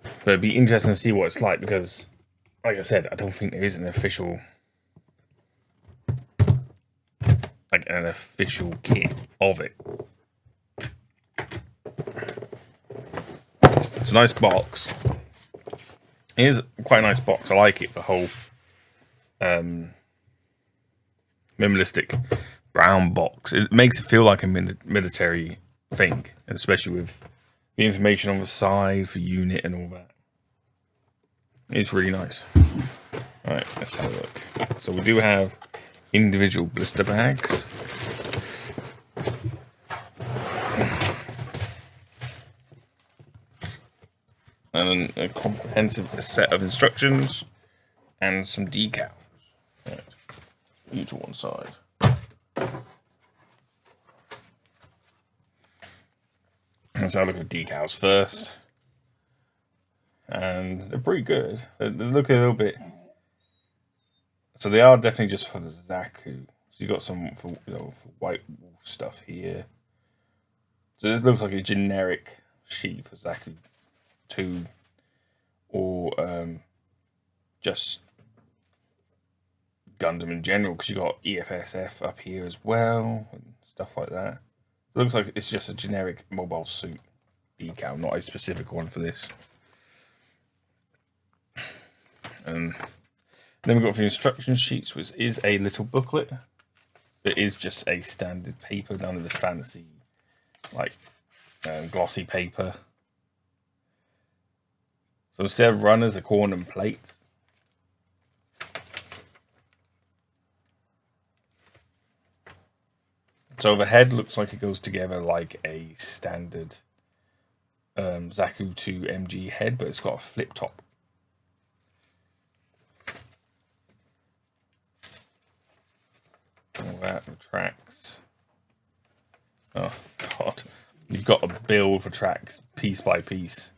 But it'd be interesting to see what it's like, because, like I said, I don't think there is an official, kit of it. It's a nice box. It is quite a nice box. I like it. The whole minimalistic brown box. It makes it feel like a military thing, especially with the information on the side for unit and all that. It's really nice. All right, let's have a look. So we do have individual blister bags. And a comprehensive set of instructions and some decals. Right. You to one side. Let's have a look at decals first. And they're pretty good. They look a little bit. So they are definitely just for the Zaku. So you got some for for White Wolf stuff here. So this looks like a generic sheet for Zaku 2, or just Gundam in general, because you got EFSF up here as well and stuff like that. So it looks like it's just a generic mobile suit decal, not a specific one for this. And then we've got the instruction sheets, which is a little booklet. It is just a standard paper, none of this fancy, like glossy paper. So instead of runners, they're calling them plates. So the head looks like it goes together like a standard Zaku 2 MG head, but it's got a flip top. All that retracts. Oh god, you've got to build the tracks piece by piece.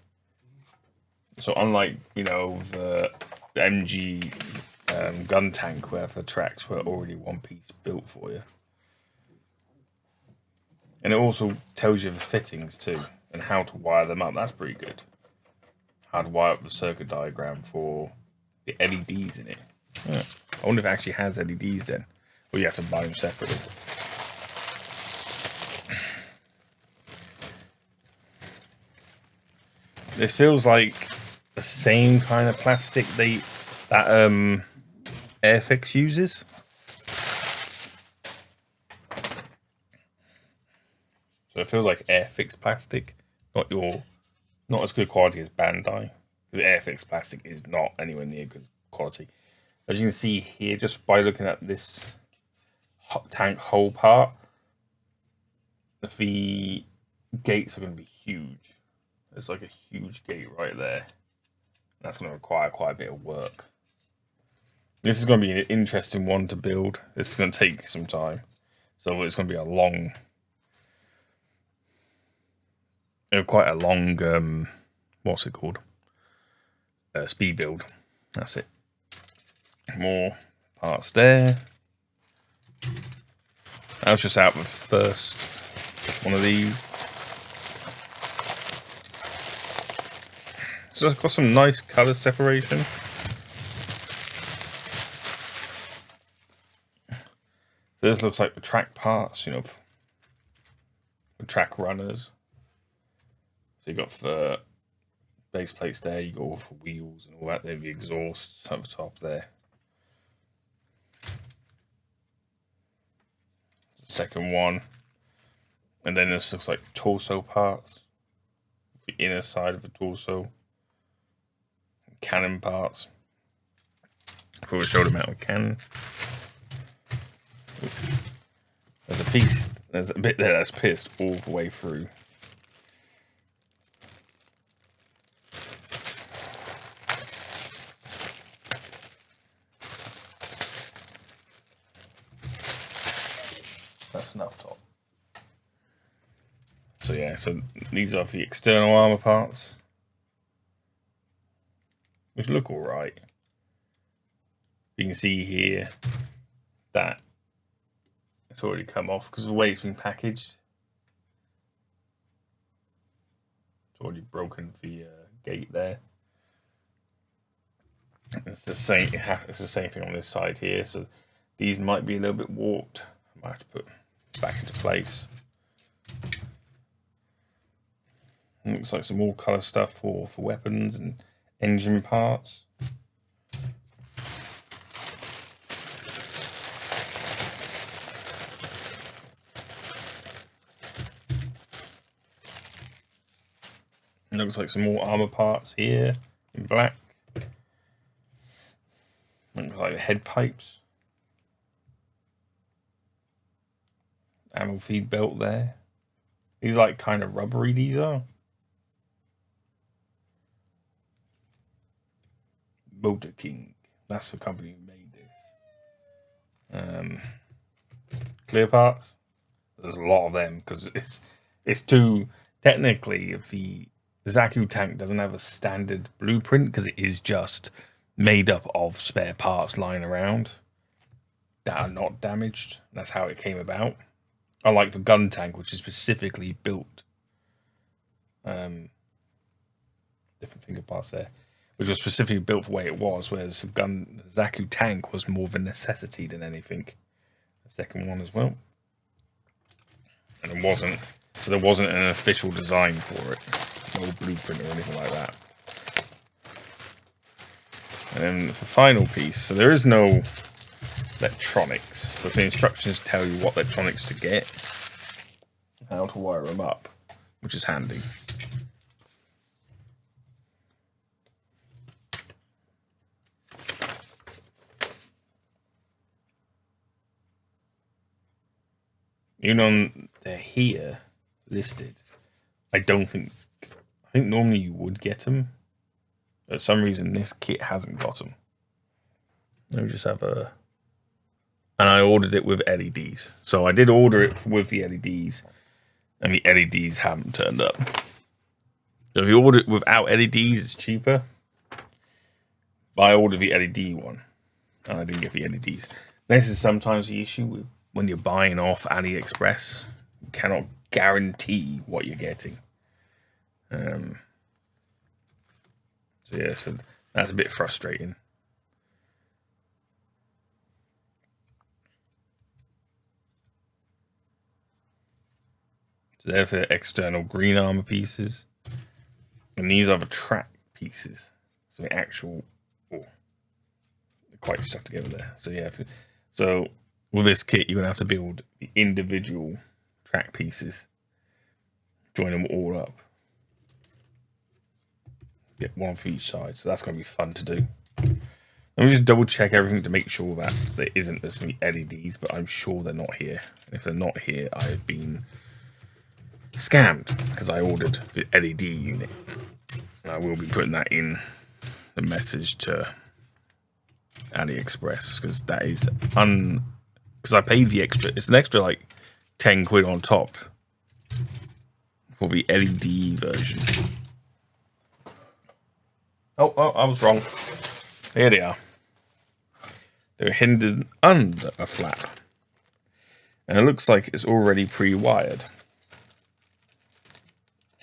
So unlike the MG gun tank, where the tracks were already one piece built for you, and it also tells you the fittings too and how to wire them up. That's pretty good. How to wire up the circuit diagram for the LEDs in it. Yeah. I wonder if it actually has LEDs then. Or you have to buy them separately. This feels like the same kind of plastic that Airfix uses. So it feels like Airfix plastic, not as good quality as Bandai. Because Airfix plastic is not anywhere near good quality. As you can see here, just by looking at this tank hole part, the gates are going to be huge. There's like a huge gate right there. That's going to require quite a bit of work. This is going to be an interesting one to build. This is going to take some time. So it's going to be quite a long, what's it called? Speed build. That's it. More parts there. I was just out with the first one of these. So it's got some nice colour separation. So this looks like the track parts, the track runners. So you got the base plates there, you go for wheels and all that, then the exhaust at the top there. Second one, and then this looks like torso parts, the inner side of the torso, cannon parts for a shoulder mounted cannon. There's a bit there that's pierced all the way through. That's enough top. So yeah, so these are the external armor parts, which look all right. You can see here that it's already come off because of the way it's been packaged. It's already broken the gate there. It's the same. It's the same thing on this side here. So these might be a little bit warped. I might have to put back into place. It looks like some more colour stuff for weapons and engine parts. It looks like some more armor parts here in black. Looks like head pipes. Ammo feed belt there. These like kind of rubbery, these are. Motor King. That's the company who made this. Clear parts. There's a lot of them because it's too technically. If the Zaku tank doesn't have a standard blueprint because it is just made up of spare parts lying around that are not damaged. That's how it came about. Unlike the gun tank, which is specifically built. Different finger parts there. Which was specifically built for the way it was, whereas the Zaku tank was more of a necessity than anything. The second one as well. And it wasn't, so there wasn't an official design for it. No blueprint or anything like that. And then the final piece, so there is no electronics, but the instructions tell you what electronics to get, how to wire them up, which is handy. Even on they're here listed, I think normally you would get them. For some reason, this kit hasn't got them. Let me just have a. And I ordered it with LEDs. So I did order it with the LEDs, and the LEDs haven't turned up. So if you order it without LEDs, it's cheaper. But I ordered the LED one, and I didn't get the LEDs. This is sometimes the issue with when you're buying off Aliexpress. You cannot guarantee what you're getting. So yeah, so that's a bit frustrating. So they're for external green armor pieces, and these are the track pieces. So the actual, they're quite stuck together there. So yeah, so with this kit, you're gonna have to build the individual track pieces, join them all up. Get one for each side, so that's going to be fun to do. Let me just double check everything to make sure that there isn't as many LEDs, but I'm sure they're not here. If they're not here, I've been scammed because I ordered the LED unit. And I will be putting that in the message to Aliexpress because that is because I paid the extra. It's an extra like 10 quid on top for the LED version. Oh, I was wrong. Here they are. They're hidden under a flap. And it looks like it's already pre-wired.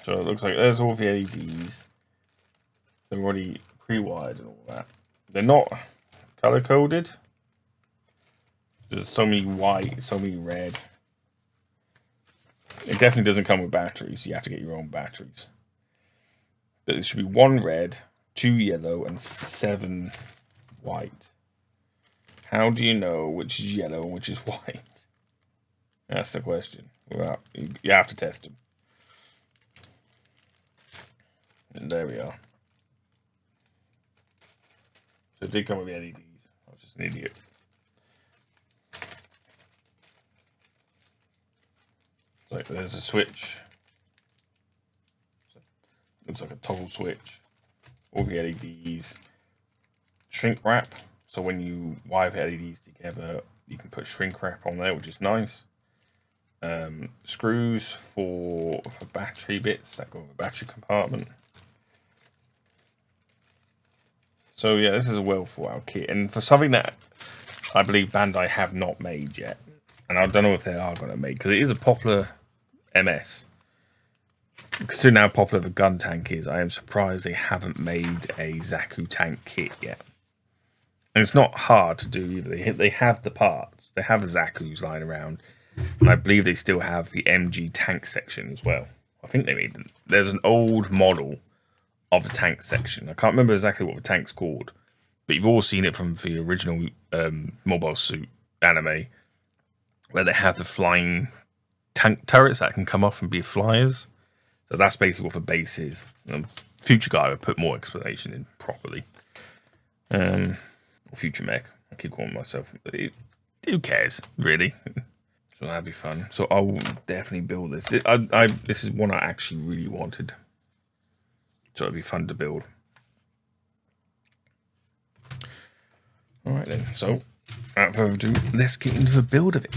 So it looks like there's all the LEDs. They're already pre-wired and all that. They're not color-coded. There's so many white, so many red. It definitely doesn't come with batteries. You have to get your own batteries. But there should be 1 red, 2 yellow, and 7 white. How do you know which is yellow and which is white? That's the question. Well, you have to test them. And there we are. So it did come with LEDs. I was just an idiot. So there's a switch. Looks like a toggle switch. All the LEDs. Shrink wrap. So when you wire the LEDs together, you can put shrink wrap on there, which is nice. Screws for battery bits that go in the battery compartment. So yeah, this is a well thought out kit, and for something that I believe Bandai have not made yet, and I don't know if they are going to make, because it is a popular MS. Considering how popular the gun tank is, I am surprised they haven't made a Zaku tank kit yet. And it's not hard to do either. They have the parts. They have the Zaku's lying around. And I believe they still have the MG tank section as well. I think they made them. There's an old model of the tank section. I can't remember exactly what the tank's called. But you've all seen it from the original Mobile Suit anime. Where they have the flying tank turrets that can come off and be flyers. So that's basically what the base is. Future guy would put more explanation in properly. Or future mech. I keep calling myself. Who cares, really? So that'd be fun. So I will definitely build this. This is one I actually really wanted. So it'd be fun to build. Alright then, so without further ado, let's get into the build of it.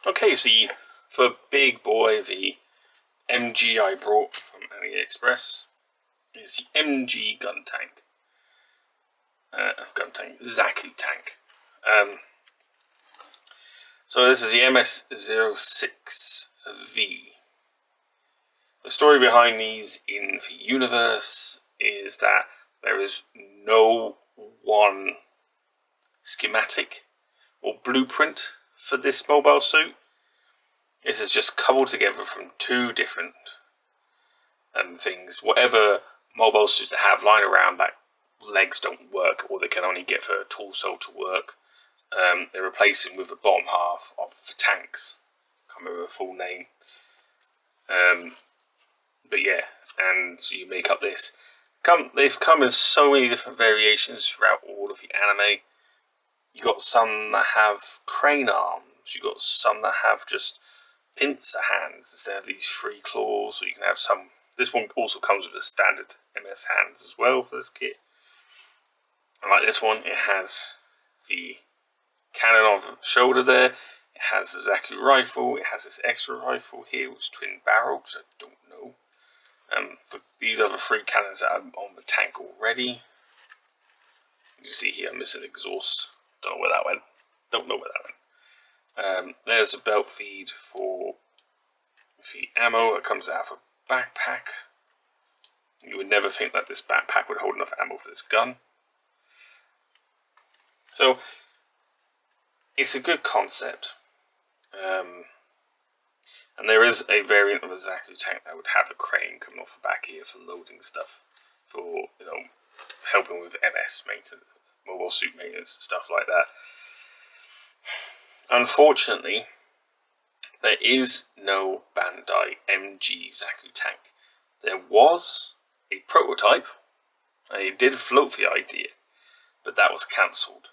Okay, so for big boy, the MG I brought from Aliexpress is the MG gun tank. Zaku tank. So this is the MS-06V. The story behind these in the universe is that there is no one schematic or blueprint for this mobile suit. This is just cobbled together from two different things. Whatever mobile suits that have lying around that legs don't work, or they can only get for a torso to work. They're replacing with the bottom half of the tanks. Can't remember the full name. But yeah, and so you make up this. They've come in so many different variations throughout all of the anime. You got some that have crane arms. You got some that have just pincer hands instead of these 3 claws. So you can have some. This one also comes with the standard MS hands as well for this kit. And like this one, it has the cannon on the shoulder there. It has the Zaku rifle. It has this extra rifle here, which is twin barrel, which I don't know. For these other 3 cannons that are on the tank already. You see here, I'm missing exhaust. Don't know where that went. Don't know where that went. There's a belt feed for the ammo that comes out of a backpack. You would never think that this backpack would hold enough ammo for this gun. So, it's a good concept. And there is a variant of a Zaku tank that would have a crane coming off the back here for loading stuff. For, you know, helping with MS maintenance, mobile suit maintenance and stuff like that. Unfortunately, there is no Bandai MG Zaku tank. There was a prototype, and it did float the idea, but that was cancelled.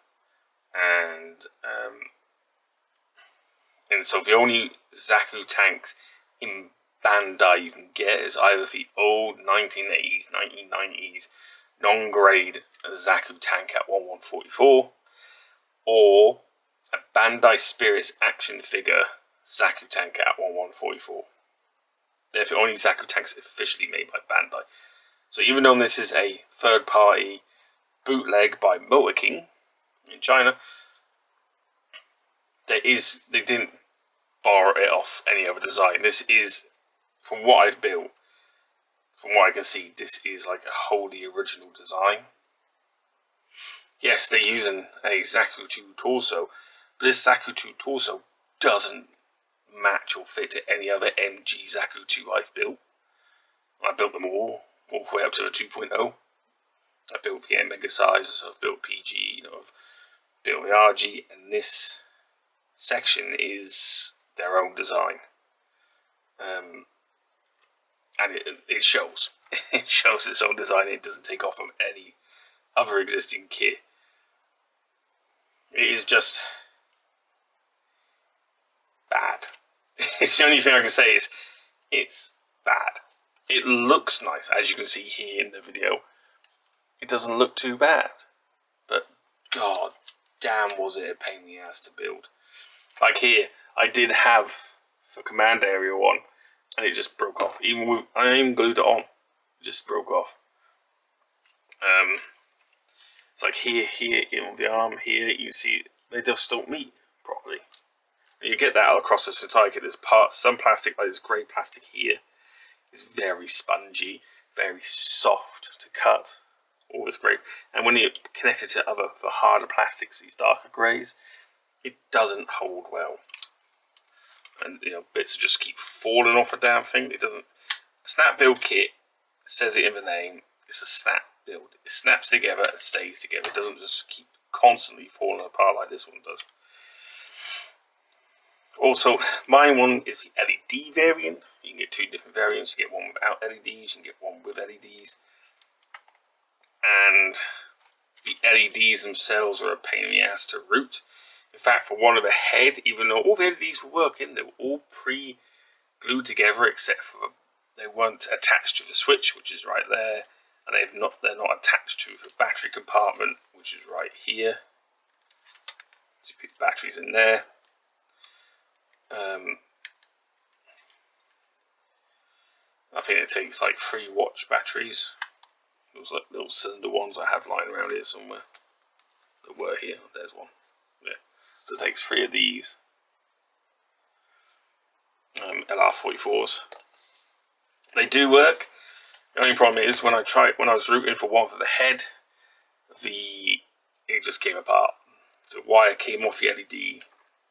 And so the only Zaku tanks in Bandai you can get is either the old 1980s, 1990s non-grade Zaku tank at 1144, or a Bandai Spirits action figure Zaku tank at 1144. They're the only Zaku tanks officially made by Bandai. So even though this is a third-party bootleg by Motor King in China, they didn't borrow it off any other design. This is, from what I've built, from what I can see, this is like a wholly original design. Yes, they're using a Zaku 2 torso, but this Zaku 2 torso doesn't match or fit to any other MG Zaku 2 I've built. I built them all the way up to the 2.0. I built the Mega size, so I've built PG, I've built the RG, and this section is their own design. And it shows. It shows its own design. It doesn't take off from any other existing kit. It is just bad. It's the only thing I can say is it's bad. It looks nice, as you can see here in the video. It doesn't look too bad, but god damn was it a pain in the ass to build. Like here, I did have for command area 1, and it just broke off. Even with, I even glued it on, it just broke off. It's like here in the arm, here you see they just don't meet properly. And you get that all across this entire kit. There's some plastic, like this grey plastic here, is very spongy, very soft to cut. All this grey, and when you connect it to the harder plastics, these darker greys, it doesn't hold well. And bits just keep falling off the damn thing. It doesn't. A snap build kit says it in the name. It's a snap build. It snaps together and stays together. It doesn't just keep constantly falling apart like this one does. Also, my one is the LED variant. You can get 2 different variants. You get one without LEDs. You can get one with LEDs. And the LEDs themselves are a pain in the ass to route. In fact, for one of the head, even though all the LEDs were working, they were all pre-glued together, except for they weren't attached to the switch, which is right there, and they're not attached to the battery compartment, which is right here. So you put the batteries in there. I think it takes like 3 watch batteries. Those like little cylinder ones I have lying around here somewhere. That were here. There's one. Yeah. So it takes 3 of these. LR44s. They do work. The only problem is when I was routing for one for the head, it just came apart. The wire came off the LED,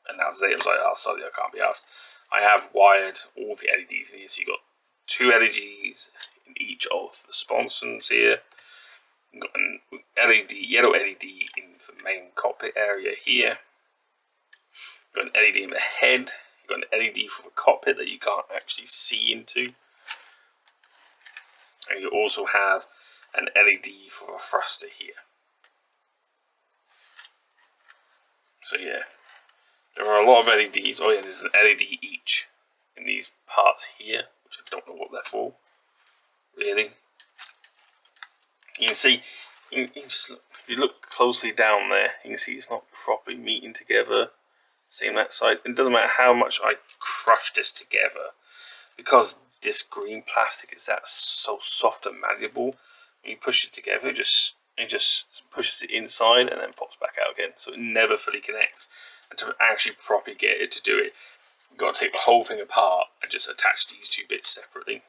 and that was it. I was like, oh, sorry, I can't be asked. I have wired all the LEDs in here, so you got 2 LEDs in each of the sponsons here. We've got an LED, yellow LED in the main cockpit area here. You've got an LED in the head. You've got an LED for the cockpit that you can't actually see into. And you also have an LED for the thruster here. So yeah, there are a lot of LEDs. Oh yeah, there's an LED each in these parts here, which I don't know what they're for, really. You can see, you can just look, if you look closely down there, you can see it's not properly meeting together. Same that side. It doesn't matter how much I crush this together, because this green plastic is that so soft and malleable. When you push it together, it just pushes it inside and then pops back out again. So it never fully connects. And to actually properly get it to do it, you've got to take the whole thing apart and just attach these two bits separately.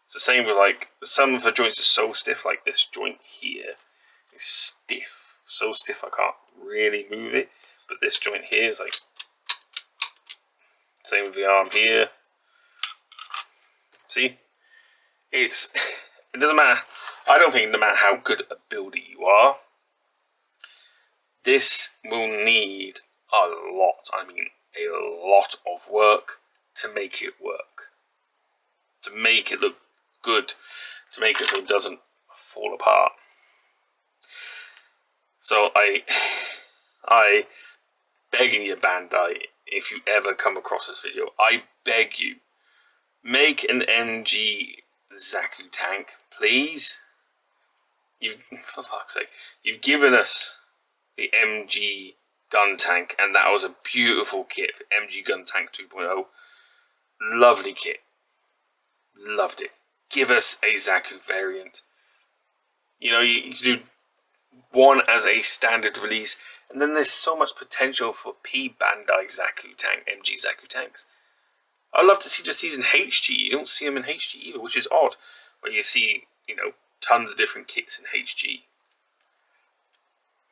It's the same with like, some of the joints are so stiff, like this joint here is stiff. So stiff I can't really move it. But this joint here is like, same with the arm here. See? It doesn't matter. I don't think no matter how good a builder you are, this will need a lot, I mean a lot of work to make it work. To make it look good, to make it so it doesn't fall apart. So I begging you, Bandai, if you ever come across this video, I beg you, make an MG Zaku tank, please. For fuck's sake, you've given us the MG gun tank, and that was a beautiful kit, MG gun tank 2.0. Lovely kit. Loved it. Give us a Zaku variant. You know, you can do one as a standard release, and then there's so much potential for P-bandai Zaku tank, MG Zaku tanks. I'd love to see just these in HG. You don't see them in HG either, which is odd. Where you see, you know, tons of different kits in HG.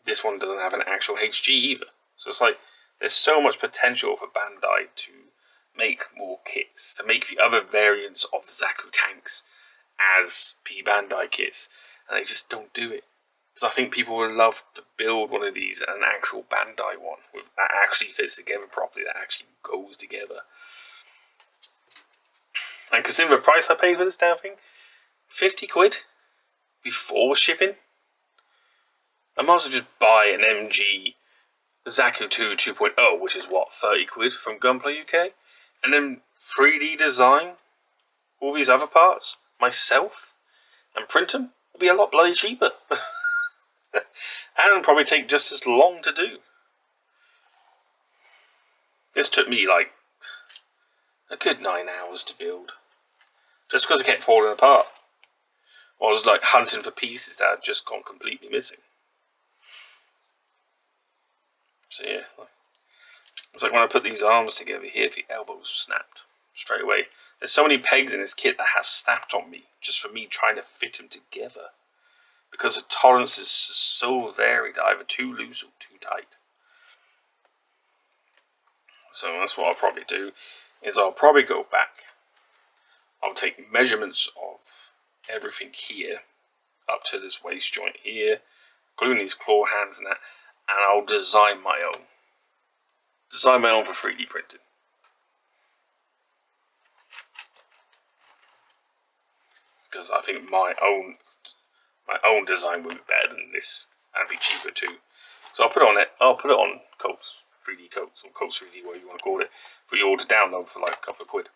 This one doesn't have an actual HG either. So it's like, there's so much potential for Bandai to make more kits, to make the other variants of Zaku tanks as P-bandai kits, and they just don't do it. So I think people would love to build one of these, an actual Bandai one, that actually fits together properly, that actually goes together. And consider the price I paid for this damn thing, 50 quid before shipping. I might as well just buy an MG Zaku 2.0, which is what, 30 quid from Gunpla UK, and then 3D design all these other parts myself and print them. It'll be a lot bloody cheaper. And it'll probably take just as long to do. This took me like a good 9 hours to build, just because it kept falling apart. I was like hunting for pieces that had just gone completely missing. So yeah, it's like when I put these arms together here, the elbows snapped straight away. There's so many pegs in this kit that have snapped on me just for me trying to fit them together, because the tolerance is so varied, either too loose or too tight. So that's what I'll probably do, is I'll probably go back. I'll take measurements of everything here up to this waist joint here, including these claw hands and that, and I'll design my own. Design my own for 3D printing. Because I think my own design will be better than this and be cheaper too. So I'll put it on it. I'll put it on Coats 3D Coats, or Coats 3D, whatever you want to call it, for you all to download for like a couple of quid.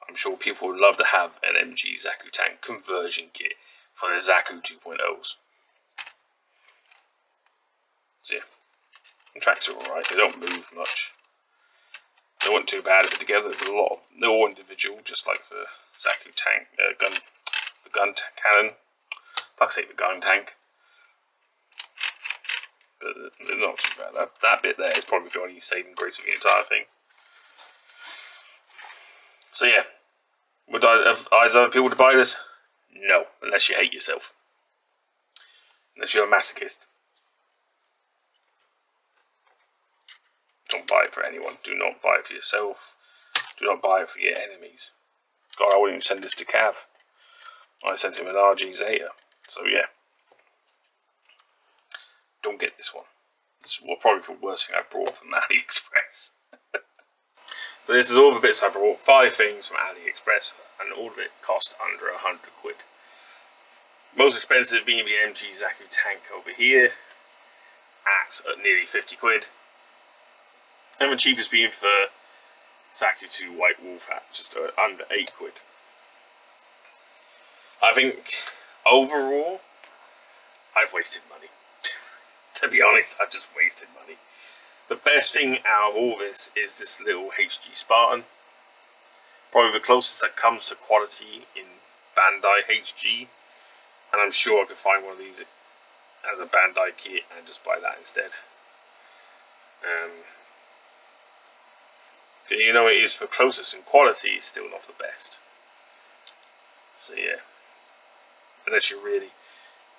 I'm sure people would love to have an MG Zaku tank conversion kit for the Zaku 2.0s. So yeah, the tracks are alright. They don't move much. They weren't too bad to put together. There's a lot of, they're all individual, just like the Zaku tank, the gun cannon. Fuck's sake, the gun tank. But they're not too bad. That bit there is probably the only saving grace of the entire thing. So yeah, would I advise other people to buy this? No, unless you hate yourself. Unless you're a masochist. Don't buy it for anyone. Do not buy it for yourself. Do not buy it for your enemies. God, I wouldn't even send this to Cav. I sent him an RG Zeta. So yeah. Don't get this one. This is probably the worst thing I brought from Aliexpress. But this is all the bits I brought. 5 things from Aliexpress, and all of it cost under 100 quid. Most expensive being the MG Zaku tank over here, at nearly 50 quid. And the cheapest being for Zaku 2 White Wolf at just under 8 quid. I think, overall, I've wasted money. To be honest, I've just wasted money. The best thing out of all this is this little HG Spartan. Probably the closest that comes to quality in Bandai HG. And I'm sure I could find one of these as a Bandai kit and just buy that instead. You know, it is the closest in quality, it's still not the best. So yeah. Unless you're really,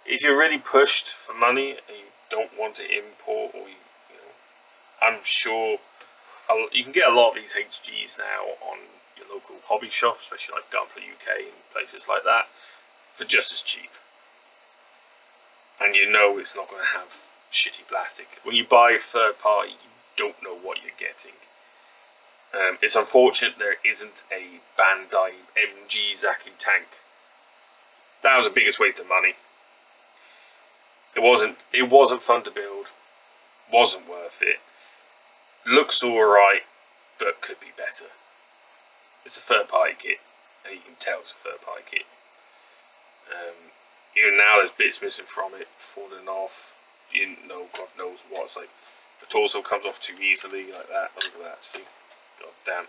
if you're really pushed for money and you don't want to import, or you know, I'm sure you can get a lot of these HGs now on your local hobby shop, especially like Gunpla UK and places like that, for just as cheap. And you know it's not going to have shitty plastic. When you buy third party, you don't know what you're getting. It's unfortunate there isn't a Bandai MG Zaku tank. That was the biggest waste of money. It wasn't fun to build. Wasn't worth it. Looks alright, but could be better. It's a third party kit, and you can tell it's a third party kit. Even now there's bits missing from it, falling off. You know, God knows what. It's like the torso comes off too easily, like that. Look at that, see? God damn.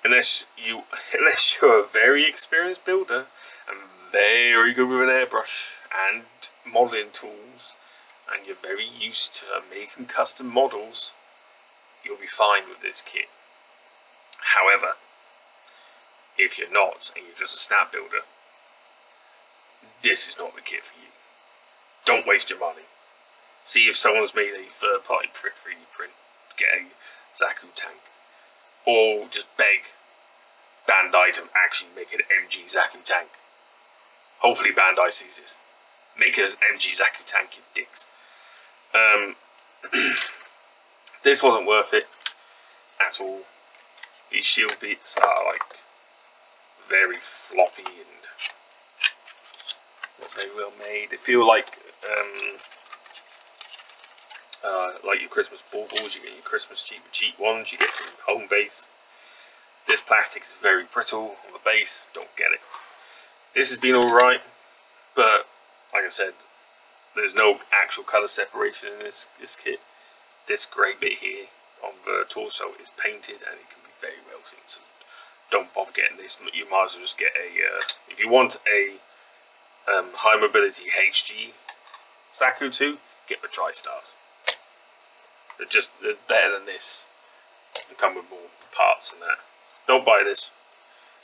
Unless you're a very experienced builder and very good with an airbrush and modelling tools, and you're very used to making custom models, you'll be fine with this kit. However, if you're not and you're just a snap builder, this is not the kit for you. Don't waste your money. See if someone's made a third-party 3D print to get a Zaku tank. Or just beg Bandai to actually make an MG Zaku tank. Hopefully Bandai sees this. Make an MG Zaku tank, you dicks. This wasn't worth it at all. These shield bits are like very floppy and not very well made. They feel like your Christmas baubles. You get your Christmas cheap ones you get from home base. This plastic is very brittle on the base. Don't get it. This has been alright, but like I said, there's no actual colour separation in this kit. This grey bit here on the torso is painted and it can be very well seen. So don't bother getting this. You might as well just get a. If you want a high mobility HG Zaku 2, get the TriStars. They're better than this. They come with more parts and that. Don't buy this.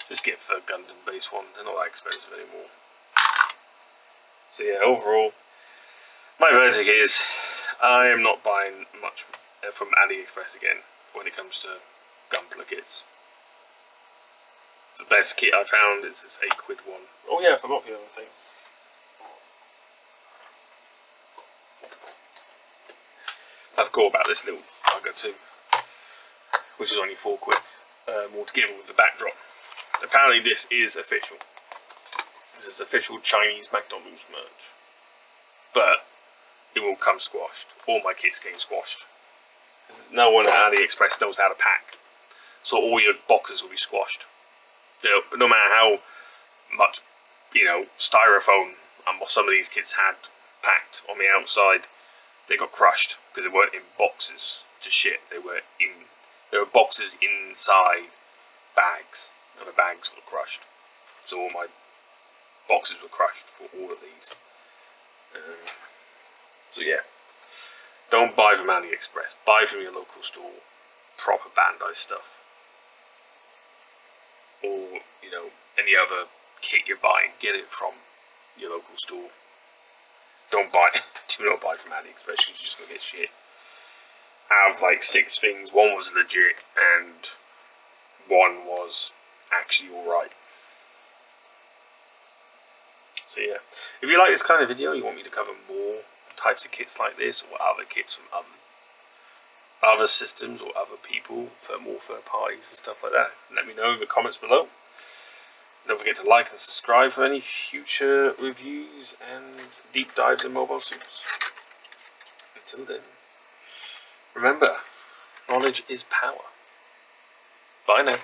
Just get the Gundam base one. They're not that expensive anymore. So yeah, overall, my verdict is I am not buying much from Aliexpress again when it comes to Gunpla kits. The best kit I found is this 8 quid one. Oh yeah, I forgot the other thing. I forgot about this little bugger too, which is only 4 quid altogether with the backdrop. Apparently this is official. This is official Chinese McDonald's merch. But it will come squashed. All my kits came squashed. No one at Aliexpress knows how to pack. So all your boxes will be squashed. No matter how much, styrofoam and what some of these kits had packed on the outside, they got crushed because they weren't in boxes to ship. There were boxes inside bags, and the bags got crushed. So all my boxes were crushed for all of these. So yeah, don't buy from Aliexpress. Buy from your local store, proper Bandai stuff, or any other kit you're buying. Get it from your local store. Do not buy from Aliexpress. You're just gonna get shit. Out of like 6 things, 1 was legit and 1 was actually alright. So yeah, if you like this kind of video, you want me to cover more types of kits like this, or other kits from other systems or other people, for more third parties and stuff like that, let me know in the comments below. Don't forget to like and subscribe for any future reviews and deep dives in mobile suits. Until then, remember, knowledge is power. Bye now.